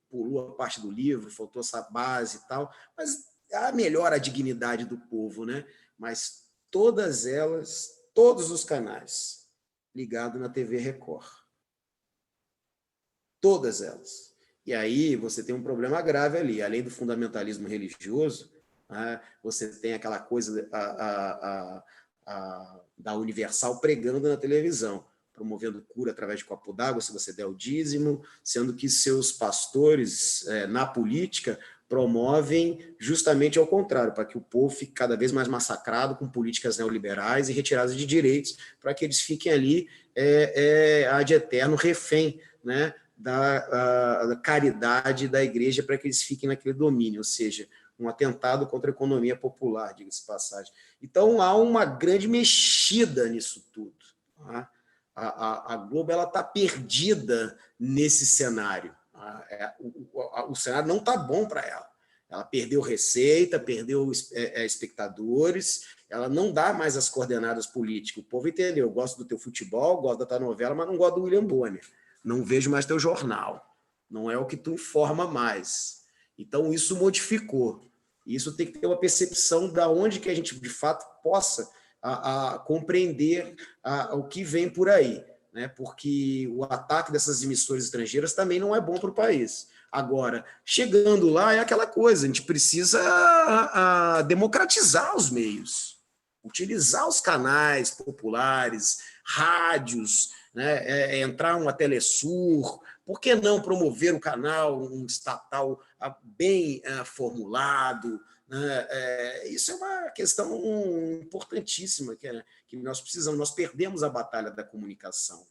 pulou a parte do livro, faltou essa base e tal, mas melhora a dignidade do povo, né? Mas todas elas, todos os canais, ligado na TV Record. Todas elas. E aí você tem um problema grave ali. Além do fundamentalismo religioso, você tem aquela coisa da Universal pregando na televisão, promovendo cura através de copo d'água, se você der o dízimo, sendo que seus pastores, na política, promovem justamente ao contrário, para que o povo fique cada vez mais massacrado com políticas neoliberais e retiradas de direitos, para que eles fiquem ali ad eterno refém, né, da caridade da igreja, para que eles fiquem naquele domínio, ou seja, um atentado contra a economia popular, diga-se de passagem. Então, há uma grande mexida nisso tudo. Tá? A Globo está perdida nesse cenário. O cenário não está bom para ela. Ela perdeu receita, perdeu espectadores, ela não dá mais as coordenadas políticas. O povo entendeu, eu gosto do teu futebol, gosto da tua novela, mas não gosto do William Bonner. Não vejo mais teu jornal. Não é o que tu informa mais. Então, isso modificou. Isso tem que ter uma percepção de onde que a gente, de fato, possa compreender o que vem por aí, né? Porque o ataque dessas emissoras estrangeiras também não é bom para o país. Agora, chegando lá, é aquela coisa, a gente precisa democratizar os meios, utilizar os canais populares, rádios, né? Entrar uma Telesur, por que não promover um canal, um estatal bem formulado? Isso é uma questão importantíssima que nós precisamos. Nós perdemos a batalha da comunicação.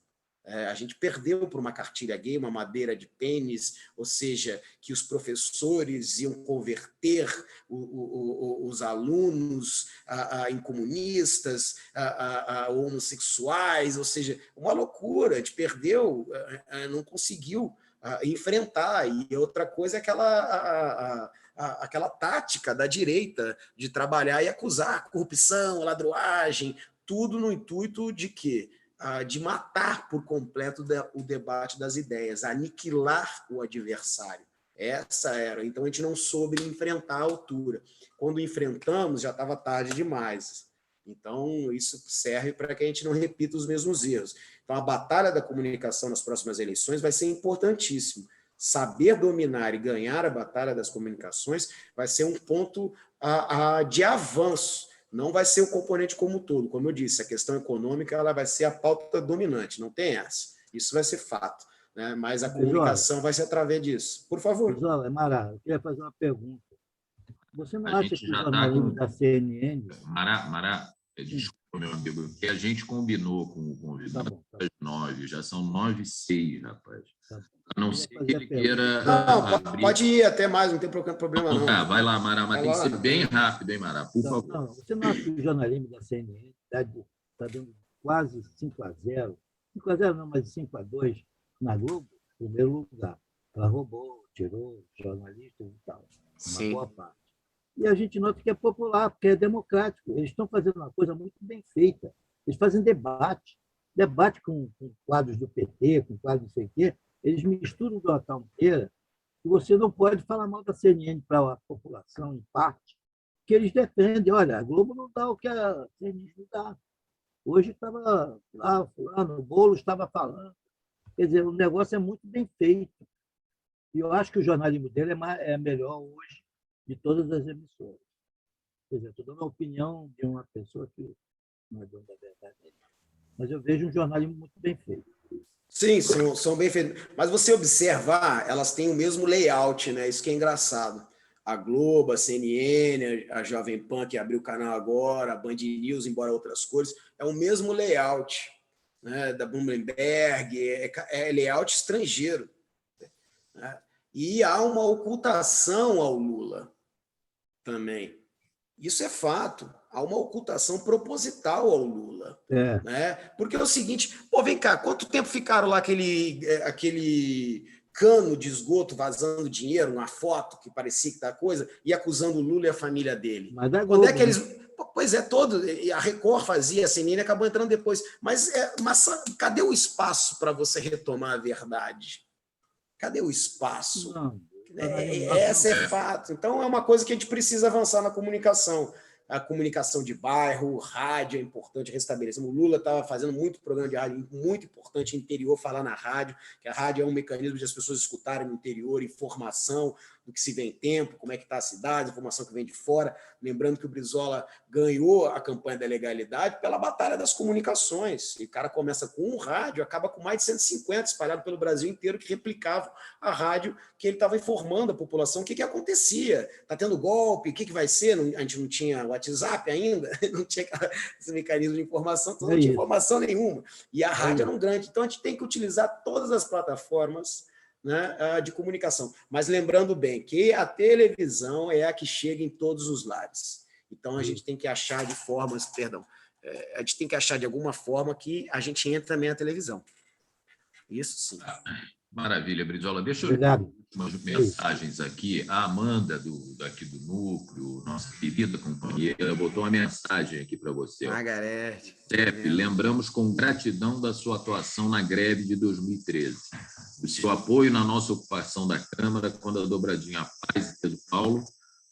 A gente perdeu por uma cartilha gay, uma madeira de pênis, ou seja, que os professores iam converter os alunos em comunistas, homossexuais, ou seja, uma loucura. A gente perdeu, não conseguiu enfrentar. E outra coisa é aquela tática da direita de trabalhar e acusar corrupção, ladruagem, tudo no intuito de quê? De matar por completo o debate das ideias, aniquilar o adversário. Essa era. Então, a gente não soube enfrentar a altura. Quando enfrentamos, já estava tarde demais. Então, isso serve para que a gente não repita os mesmos erros. Então, a batalha da comunicação nas próximas eleições vai ser importantíssima. saber dominar e ganhar a batalha das comunicações vai ser um ponto de avanço, não vai ser o componente como um todo. Como eu disse, a questão econômica ela vai ser a pauta dominante, não tem essa. Isso vai ser fato, né? Mas a comunicação vai ser através disso. Por favor. Brizola, Mará, eu queria fazer uma pergunta. Você não A acha gente que o já está jornalismo com... da CNN... Mará, desculpa, meu amigo, que a gente combinou com o convidado às 9, já são 9h06, rapaz. Tá bom. A não ser que ele queira Não, abrir... pode ir até mais, não tem problema não. Tá, vai lá, Mará, mas tem que ser bem rápido, hein, Mará, por favor. Não, você não acha que o jornalismo da CNN está dando quase 5-0? 5-0 não, mas 5-2 na Globo, em primeiro lugar. Ela roubou, tirou jornalistas e tal, uma boa parte. E a gente nota que é popular, porque é democrático. Eles estão fazendo uma coisa muito bem feita. Eles fazem debate com quadros do PT, com quadros não sei o quê. Eles misturam de uma tal maneira que você não pode falar mal da CNN para a população, em parte, que eles defendem. Olha, a Globo não dá o que a CNN não dá. Hoje estava lá, fulano, o Bolo estava falando. Quer dizer, o negócio é muito bem feito. E eu acho que o jornalismo dele é melhor hoje de todas as emissoras. Quer dizer, estou dando a opinião de uma pessoa que não é dona da verdade. Mas eu vejo um jornalismo muito bem feito. Sim, são bem feitos. Mas você observar, elas têm o mesmo layout, né? Isso que é engraçado. A Globo, a CNN, a Jovem Pan, que abriu o canal agora, a Band News, embora outras cores, é o mesmo layout, né? Da Bloomberg, é layout estrangeiro, né? E há uma ocultação ao Lula também. Isso é fato. Há uma ocultação proposital ao Lula. Né? Porque é o seguinte, vem cá, quanto tempo ficaram lá aquele cano de esgoto vazando dinheiro, uma foto que parecia que tá coisa, e acusando o Lula e a família dele? Mas da Quando Globo, é que eles... Pois é, e a Record fazia, a CNN acabou entrando depois. Mas cadê o espaço para você retomar a verdade? Cadê o espaço? Não, Essa é fato. Então, é uma coisa que a gente precisa avançar na comunicação. A comunicação de bairro, rádio é importante restabelecer. O Lula estava fazendo muito programa de rádio, muito importante, interior, falar na rádio, que a rádio é um mecanismo de as pessoas escutarem no interior, informação do que se vê em tempo, como é que está a cidade, informação que vem de fora. Lembrando que o Brizola ganhou a campanha da legalidade pela batalha das comunicações. E o cara começa com um rádio, acaba com mais de 150 espalhado pelo Brasil inteiro, que replicavam a rádio que ele estava informando a população o que acontecia. Está tendo golpe, o que vai ser? A gente não tinha WhatsApp ainda, não tinha esse mecanismo de informação, então não tinha informação nenhuma. E a rádio era um grande. Então a gente tem que utilizar todas as plataformas, né, de comunicação. Mas lembrando bem que a televisão é a que chega em todos os lares. Então a gente tem que achar de formas, a gente tem que achar de alguma forma que a gente entre também na televisão. Isso sim. Maravilha, Brizola. Deixa eu ler umas mensagens aqui. A Amanda, daqui do Núcleo, nossa querida companheira, botou uma mensagem aqui para você. Margarete. Lembramos com gratidão da sua atuação na greve de 2013. O seu apoio na nossa ocupação da Câmara, quando a dobradinha Paz e Pedro Paulo,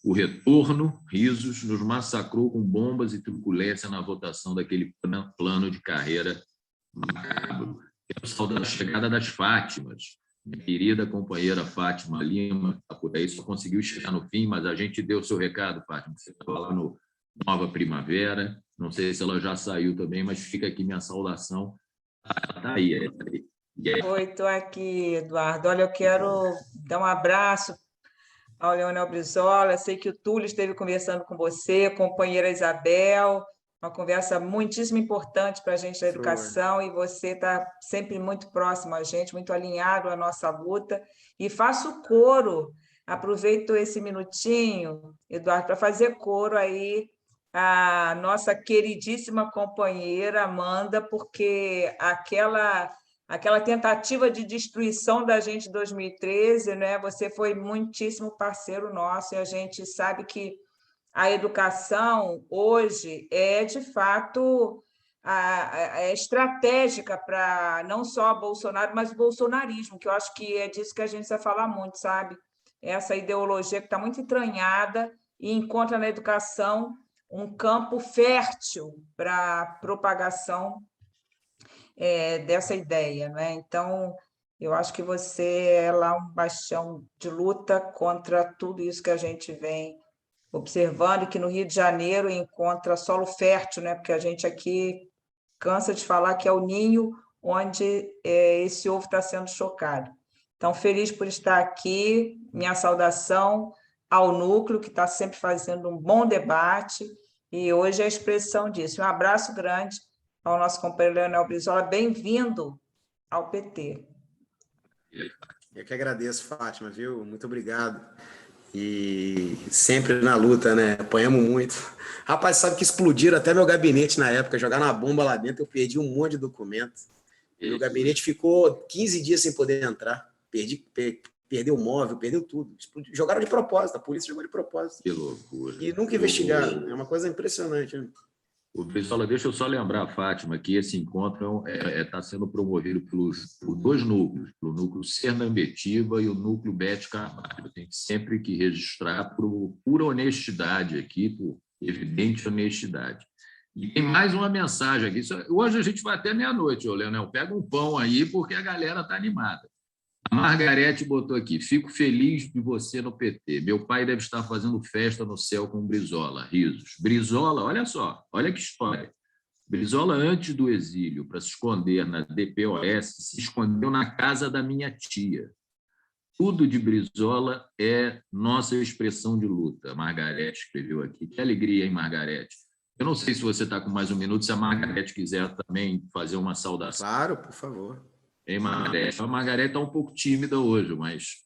o retorno, risos, nos massacrou com bombas e truculência na votação daquele plano de carreira macabro. Quero saudar a chegada das Fátimas. Minha querida companheira Fátima Lima, que está por aí, só conseguiu chegar no fim, mas a gente deu o seu recado, Fátima. Você estava lá no Nova Primavera. Não sei se ela já saiu também, mas fica aqui minha saudação. Ela está aí. Oi, estou aqui, Eduardo. Olha, eu quero dar um abraço ao Leonel Brizola. Sei que o Túlio esteve conversando com você, a companheira Isabel, uma conversa muitíssimo importante para a gente da educação, e você está sempre muito próximo a gente, muito alinhado à nossa luta. E faço coro, aproveito esse minutinho, Eduardo, para fazer coro aí a nossa queridíssima companheira Amanda, porque aquela tentativa de destruição da gente em 2013, né? Você foi muitíssimo parceiro nosso, e a gente sabe que a educação hoje é, de fato, estratégica para não só Bolsonaro, mas o bolsonarismo, que eu acho que é disso que a gente vai falar muito, sabe? Essa ideologia que está muito entranhada e encontra na educação um campo fértil para a propagação dessa ideia, né? Então, Eu acho que você é lá um bastião de luta contra tudo isso que a gente vem observando, e que no Rio de Janeiro encontra solo fértil, né? Porque a gente aqui cansa de falar que é o ninho onde esse ovo está sendo chocado. Então, feliz por estar aqui, minha saudação ao núcleo, que está sempre fazendo um bom debate, e hoje é a expressão disso. Um abraço grande ao nosso companheiro Leonel Brizola, bem-vindo ao PT. Eu que agradeço, Fátima, viu? Muito obrigado. E sempre na luta, né? Apanhamos muito. Rapaz, sabe que explodiram até meu gabinete na época, jogaram uma bomba lá dentro, eu perdi um monte de documento. Meu gabinete ficou 15 dias sem poder entrar. Perdeu o móvel, perdeu tudo. Jogaram de propósito, a polícia jogou de propósito. Que loucura. E nunca investigaram. É uma coisa impressionante, né? O Brizola, deixa eu só lembrar, Fátima, que esse encontro está sendo promovido por dois núcleos, pelo núcleo Sernambetiba e o núcleo Bete Carvalho. Tem sempre que registrar por pura honestidade aqui, por evidente honestidade. E tem mais uma mensagem aqui. Hoje a gente vai até meia-noite, Leonel. Pega um pão aí, porque a galera está animada. A Margarete botou aqui: fico feliz de você no PT. Meu pai deve estar fazendo festa no céu com Brizola. Risos. Brizola, olha só, olha que história. Brizola, antes do exílio, para se esconder na DPOS, se escondeu na casa da minha tia. Tudo de Brizola é nossa expressão de luta. A Margarete escreveu aqui. Que alegria, hein, Margarete? Eu não sei se você está com mais um minuto, se a Margarete quiser também fazer uma saudação. Claro, por favor. Hein, Margarete? A Margarete está um pouco tímida hoje, mas,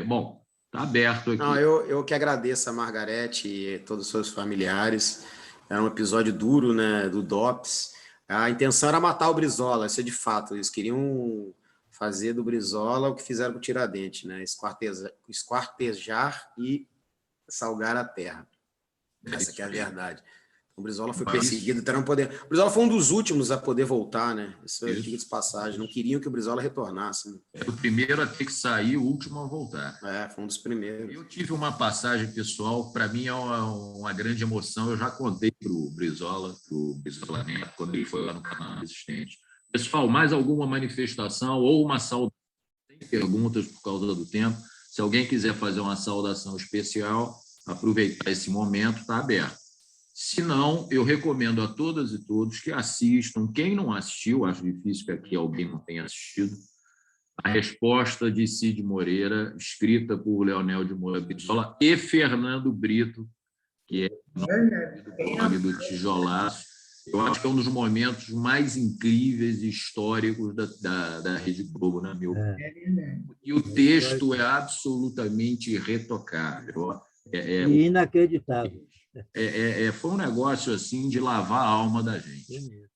bom, está aberto aqui. Não, eu que agradeço a Margarete e todos os seus familiares. Era um episódio duro, né, do DOPS. A intenção era matar o Brizola, isso é de fato. Eles queriam fazer do Brizola o que fizeram com o Tiradentes, né? Esquartejar e salgar a terra. Essa que é a verdade. O Brizola foi perseguido, terá um poder. O Brizola foi um dos últimos a poder voltar, né? Isso é diga de passagem. Não queriam que o Brizola retornasse. Né? É o primeiro a ter que sair, o último a voltar. Foi um dos primeiros. Eu tive uma passagem pessoal, para mim é uma grande emoção. Eu já contei para o Brizola Neto, quando ele foi lá no canal Resistente. Pessoal, mais alguma manifestação ou uma saudação? Sem perguntas por causa do tempo. Se alguém quiser fazer uma saudação especial, aproveitar esse momento, está aberto. Se não, eu recomendo a todas e todos que assistam. Quem não assistiu, acho difícil que aqui alguém não tenha assistido, a resposta de Cid Moreira, escrita por Leonel de Moura Brizola e Fernando Brito, que é o blog do Tijolaço. Eu acho que é um dos momentos mais incríveis e históricos da Rede Globo, na minha opinião. E o texto é absolutamente irretocável. E inacreditável. Foi um negócio assim de lavar a alma da gente.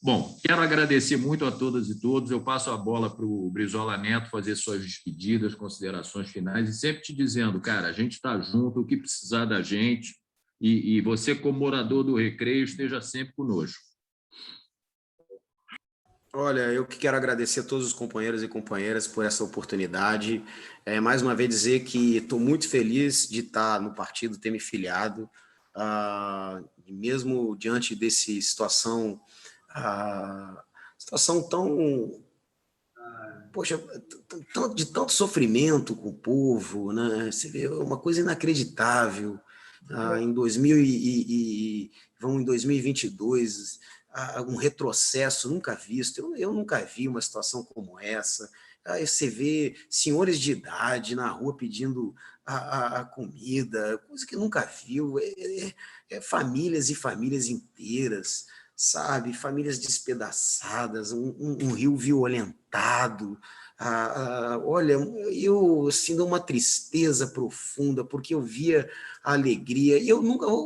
Bom, quero agradecer muito a todas e todos. Eu passo a bola para o Brizola Neto fazer suas despedidas, considerações finais, e sempre te dizendo, cara, a gente está junto, o que precisar da gente, e você, como morador do Recreio, esteja sempre conosco. Olha, eu que quero agradecer a todos os companheiros e companheiras por essa oportunidade. Mais uma vez dizer que estou muito feliz de estar no partido, ter me filiado, mesmo diante desse situação tão, poxa, de tanto sofrimento com o povo, né? Você vê uma coisa inacreditável. Em 2022, um retrocesso nunca visto. Eu nunca vi uma situação como essa. Você vê senhores de idade na rua pedindo a comida, coisa que nunca viu. Famílias e famílias inteiras, sabe? Famílias despedaçadas, um rio violentado. Olha, eu sinto uma tristeza profunda, porque eu via a alegria, e eu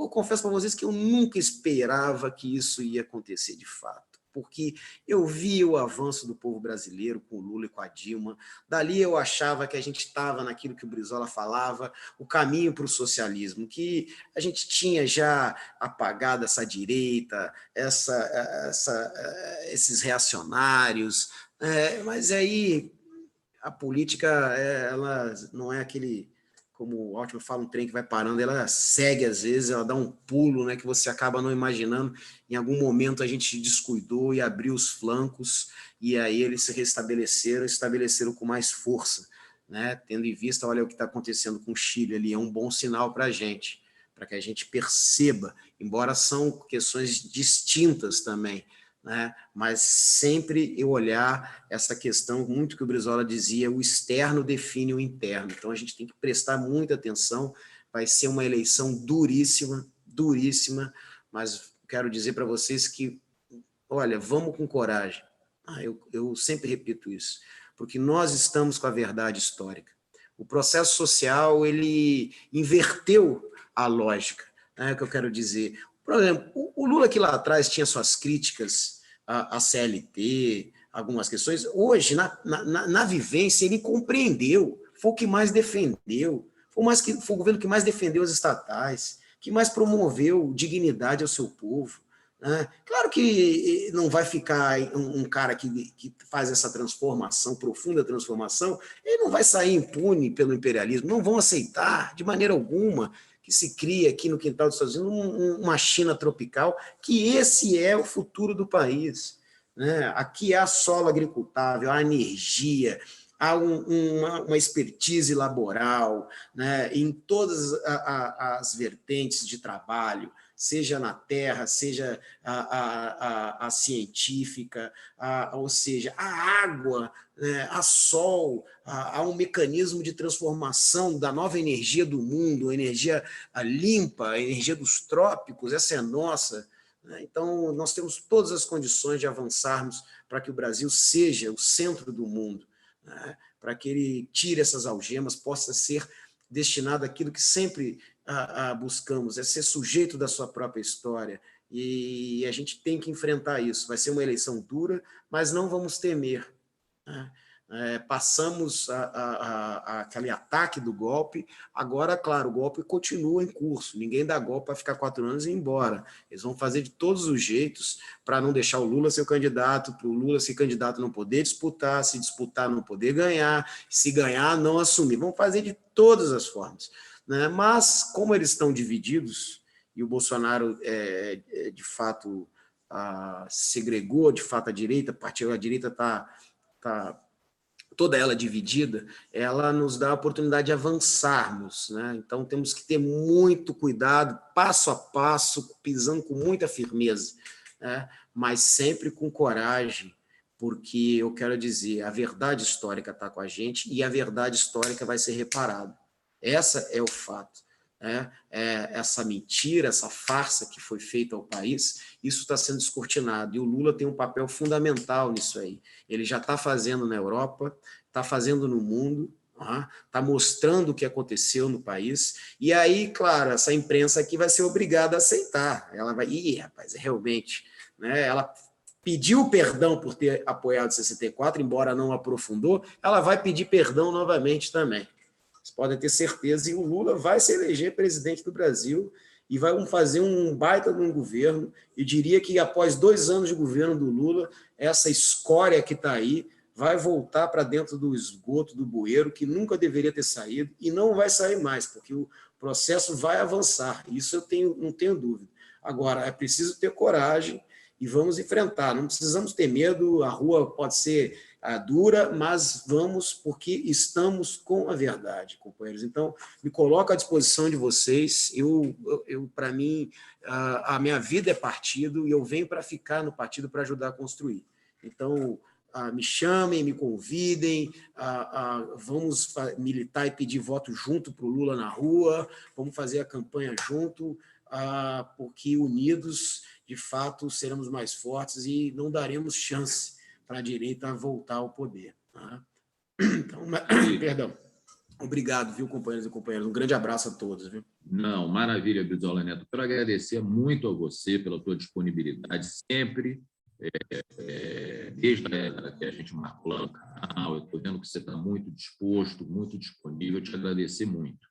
confesso para vocês que eu nunca esperava que isso ia acontecer de fato, porque eu vi o avanço do povo brasileiro com o Lula e com a Dilma. Dali eu achava que a gente estava naquilo que o Brizola falava, o caminho para o socialismo, que a gente tinha já apagado essa direita, esses reacionários, mas aí a política ela não é aquele como o Altman fala, um trem que vai parando, ela segue às vezes, ela dá um pulo, né, que você acaba não imaginando. Em algum momento a gente descuidou e abriu os flancos, e aí eles se estabeleceram com mais força, né, tendo em vista, olha o que está acontecendo com o Chile ali, é um bom sinal para a gente, para que a gente perceba, embora são questões distintas também, né? Mas sempre eu olhar essa questão, muito que o Brizola dizia, o externo define o interno. Então, a gente tem que prestar muita atenção, vai ser uma eleição duríssima, duríssima, mas quero dizer para vocês que, olha, vamos com coragem. Eu sempre repito isso, porque nós estamos com a verdade histórica. O processo social, ele inverteu a lógica, né, que eu quero dizer. Por exemplo, o Lula que lá atrás tinha suas críticas à CLT, algumas questões, hoje, na vivência, ele compreendeu, foi o que mais defendeu, foi o governo que mais defendeu as estatais, que mais promoveu dignidade ao seu povo, né? Claro que não vai ficar um cara que faz essa transformação, profunda transformação, ele não vai sair impune pelo imperialismo, não vão aceitar de maneira alguma que se cria aqui no quintal dos Estados Unidos uma China tropical, que esse é o futuro do país, né? Aqui há solo agricultável, há energia, há uma expertise laboral, né, em todas as vertentes de trabalho, seja na terra, seja a científica, ou seja, a água, né, a sol, há um mecanismo de transformação da nova energia do mundo, a energia limpa, a energia dos trópicos, essa é nossa. Então, nós temos todas as condições de avançarmos para que o Brasil seja o centro do mundo, né, para que ele tire essas algemas, possa ser destinado àquilo que sempre buscamos, é ser sujeito da sua própria história, e a gente tem que enfrentar isso. Vai ser uma eleição dura, mas não vamos temer, né? Passamos aquele ataque do golpe, agora, claro, o golpe continua em curso, ninguém dá golpe para ficar 4 anos e ir embora, eles vão fazer de todos os jeitos para não deixar o Lula ser o candidato, para o Lula ser candidato não poder disputar, se disputar não poder ganhar, se ganhar não assumir, vão fazer de todas as formas, né? Mas como eles estão divididos, e o Bolsonaro de fato segregou de fato a direita está toda ela dividida, ela nos dá a oportunidade de avançarmos, né? Então temos que ter muito cuidado, passo a passo, pisando com muita firmeza, né? Mas sempre com coragem, porque eu quero dizer, a verdade histórica está com a gente e a verdade histórica vai ser reparada. Essa é o fato. Essa mentira, essa farsa que foi feita ao país, isso está sendo descortinado, e o Lula tem um papel fundamental nisso aí. Ele já está fazendo na Europa, está fazendo no mundo, está mostrando o que aconteceu no país, e aí, claro, essa imprensa aqui vai ser obrigada a aceitar, ela vai, rapaz, realmente, né, ela pediu perdão por ter apoiado 64, embora não aprofundou, ela vai pedir perdão novamente também. Vocês podem ter certeza, e o Lula vai se eleger presidente do Brasil e vai fazer um baita de um governo, e diria que após 2 anos de governo do Lula, essa escória que está aí vai voltar para dentro do esgoto, do bueiro, que nunca deveria ter saído, e não vai sair mais, porque o processo vai avançar, isso não tenho dúvida. Agora, é preciso ter coragem e vamos enfrentar, não precisamos ter medo, a rua pode ser dura, mas vamos, porque estamos com a verdade, companheiros. Então, me coloco à disposição de vocês. Para mim, a minha vida é partido e eu venho para ficar no partido para ajudar a construir. Então, me chamem, me convidem, vamos militar e pedir voto junto para o Lula na rua, vamos fazer a campanha junto, porque unidos, de fato, seremos mais fortes e não daremos chance para a direita voltar ao poder. Tá? Então, perdão. Obrigado, viu, companheiros e companheiras? Um grande abraço a todos. Viu? Não, maravilha, Brizola Neto. Quero agradecer muito a você pela tua disponibilidade sempre, desde a época que a gente marcou lá no canal. Eu estou vendo que você está muito disposto, muito disponível. Eu te agradecer muito.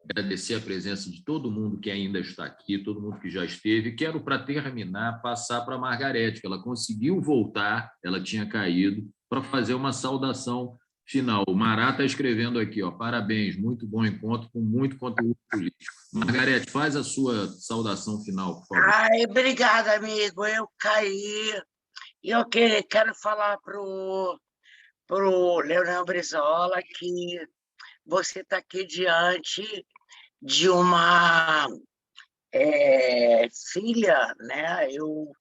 Agradecer a presença de todo mundo que ainda está aqui, todo mundo que já esteve. Quero, para terminar, passar para a Margarete, que ela conseguiu voltar, ela tinha caído, para fazer uma saudação final. O Mará está escrevendo aqui, ó, parabéns, muito bom encontro com muito conteúdo político. Margarete, faz a sua saudação final, por favor. Ai, obrigada, amigo. Eu caí. E eu quero falar pro Leonel Brizola que você está aqui diante de uma filha, né? Eu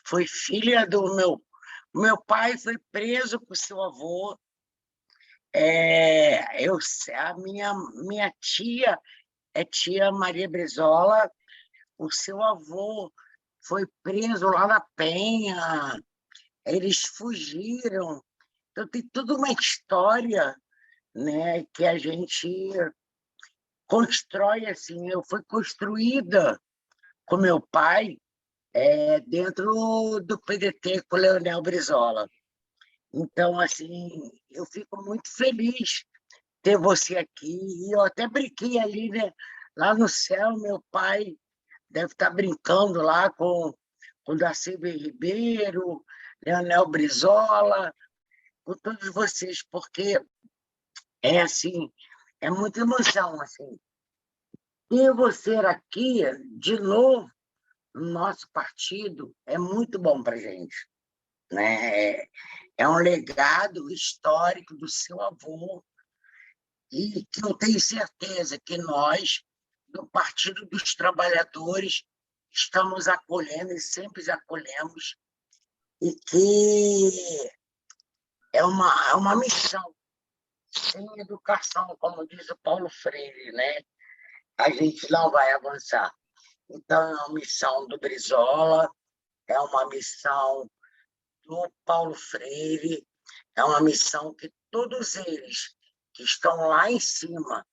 fui filha do meu pai, foi preso por seu avô. A minha tia é tia Maria Brizola. O seu avô foi preso lá na Penha. Eles fugiram. Então, tem toda uma história, né, que a gente constrói assim. Eu fui construída com meu pai dentro do PDT com o Leonel Brizola. Então, assim, eu fico muito feliz ter você aqui. E eu até brinquei ali, né? Lá no céu, meu pai deve estar brincando lá com Darcy Ribeiro, Leonel Brizola, com todos vocês, porque assim, é muita emoção, assim. Ter você aqui, de novo, no nosso partido, é muito bom para a gente, né? É um legado histórico do seu avô e que eu tenho certeza que nós, do Partido dos Trabalhadores, estamos acolhendo e sempre acolhemos, e que é uma missão. Sem educação, como diz o Paulo Freire, né? A gente não vai avançar. Então, é uma missão do Brizola, é uma missão do Paulo Freire, é uma missão que todos eles que estão lá em cima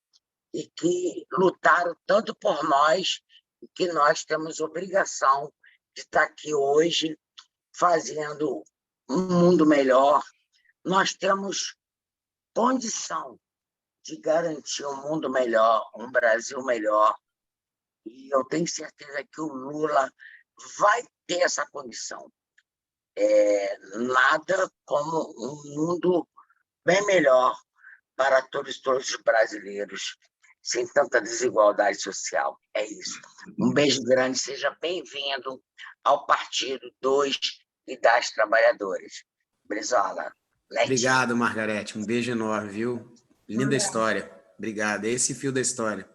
e que lutaram tanto por nós, e que nós temos obrigação de estar aqui hoje fazendo um mundo melhor. Nós temos condição de garantir um mundo melhor, um Brasil melhor. E eu tenho certeza que o Lula vai ter essa condição. Nada como um mundo bem melhor para todos os brasileiros, sem tanta desigualdade social. É isso. Um beijo grande, seja bem-vindo ao Partido dos e das Trabalhadores. Brizola. Obrigado, Margarete. Um beijo enorme, viu? Linda história. Obrigado. É esse fio da história.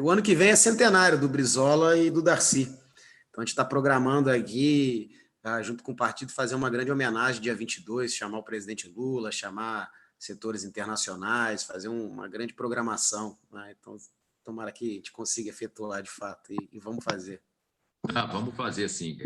O ano que vem é centenário do Brizola e do Darcy. Então, a gente está programando aqui, junto com o partido, fazer uma grande homenagem dia 22, chamar o presidente Lula, chamar setores internacionais, fazer uma grande programação, né? Então, tomara que a gente consiga efetuar de fato, e vamos fazer. Vamos fazer sim.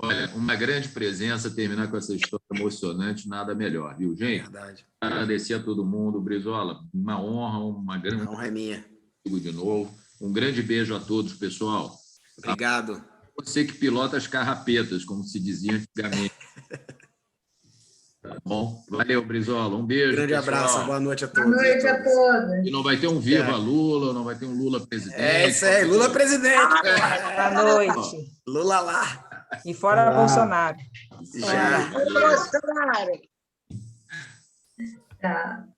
Olha, uma grande presença, terminar com essa história emocionante, nada melhor, viu, gente? Verdade. Agradecer a todo mundo. Brizola, uma honra, uma grande... A honra é minha. De novo. Um grande beijo a todos, pessoal. Obrigado. Você que pilota as carrapetas, como se dizia antigamente. Tá bom? Valeu, Brizola. Um beijo, grande pessoal. abraço, boa noite a todos. Boa noite a todos. E não vai ter um Viva Lula, não vai ter um Lula presidente. É isso aí, Lula presidente. Boa noite. Lula lá. E fora Bolsonaro. Já. Bolsonaro. Tá.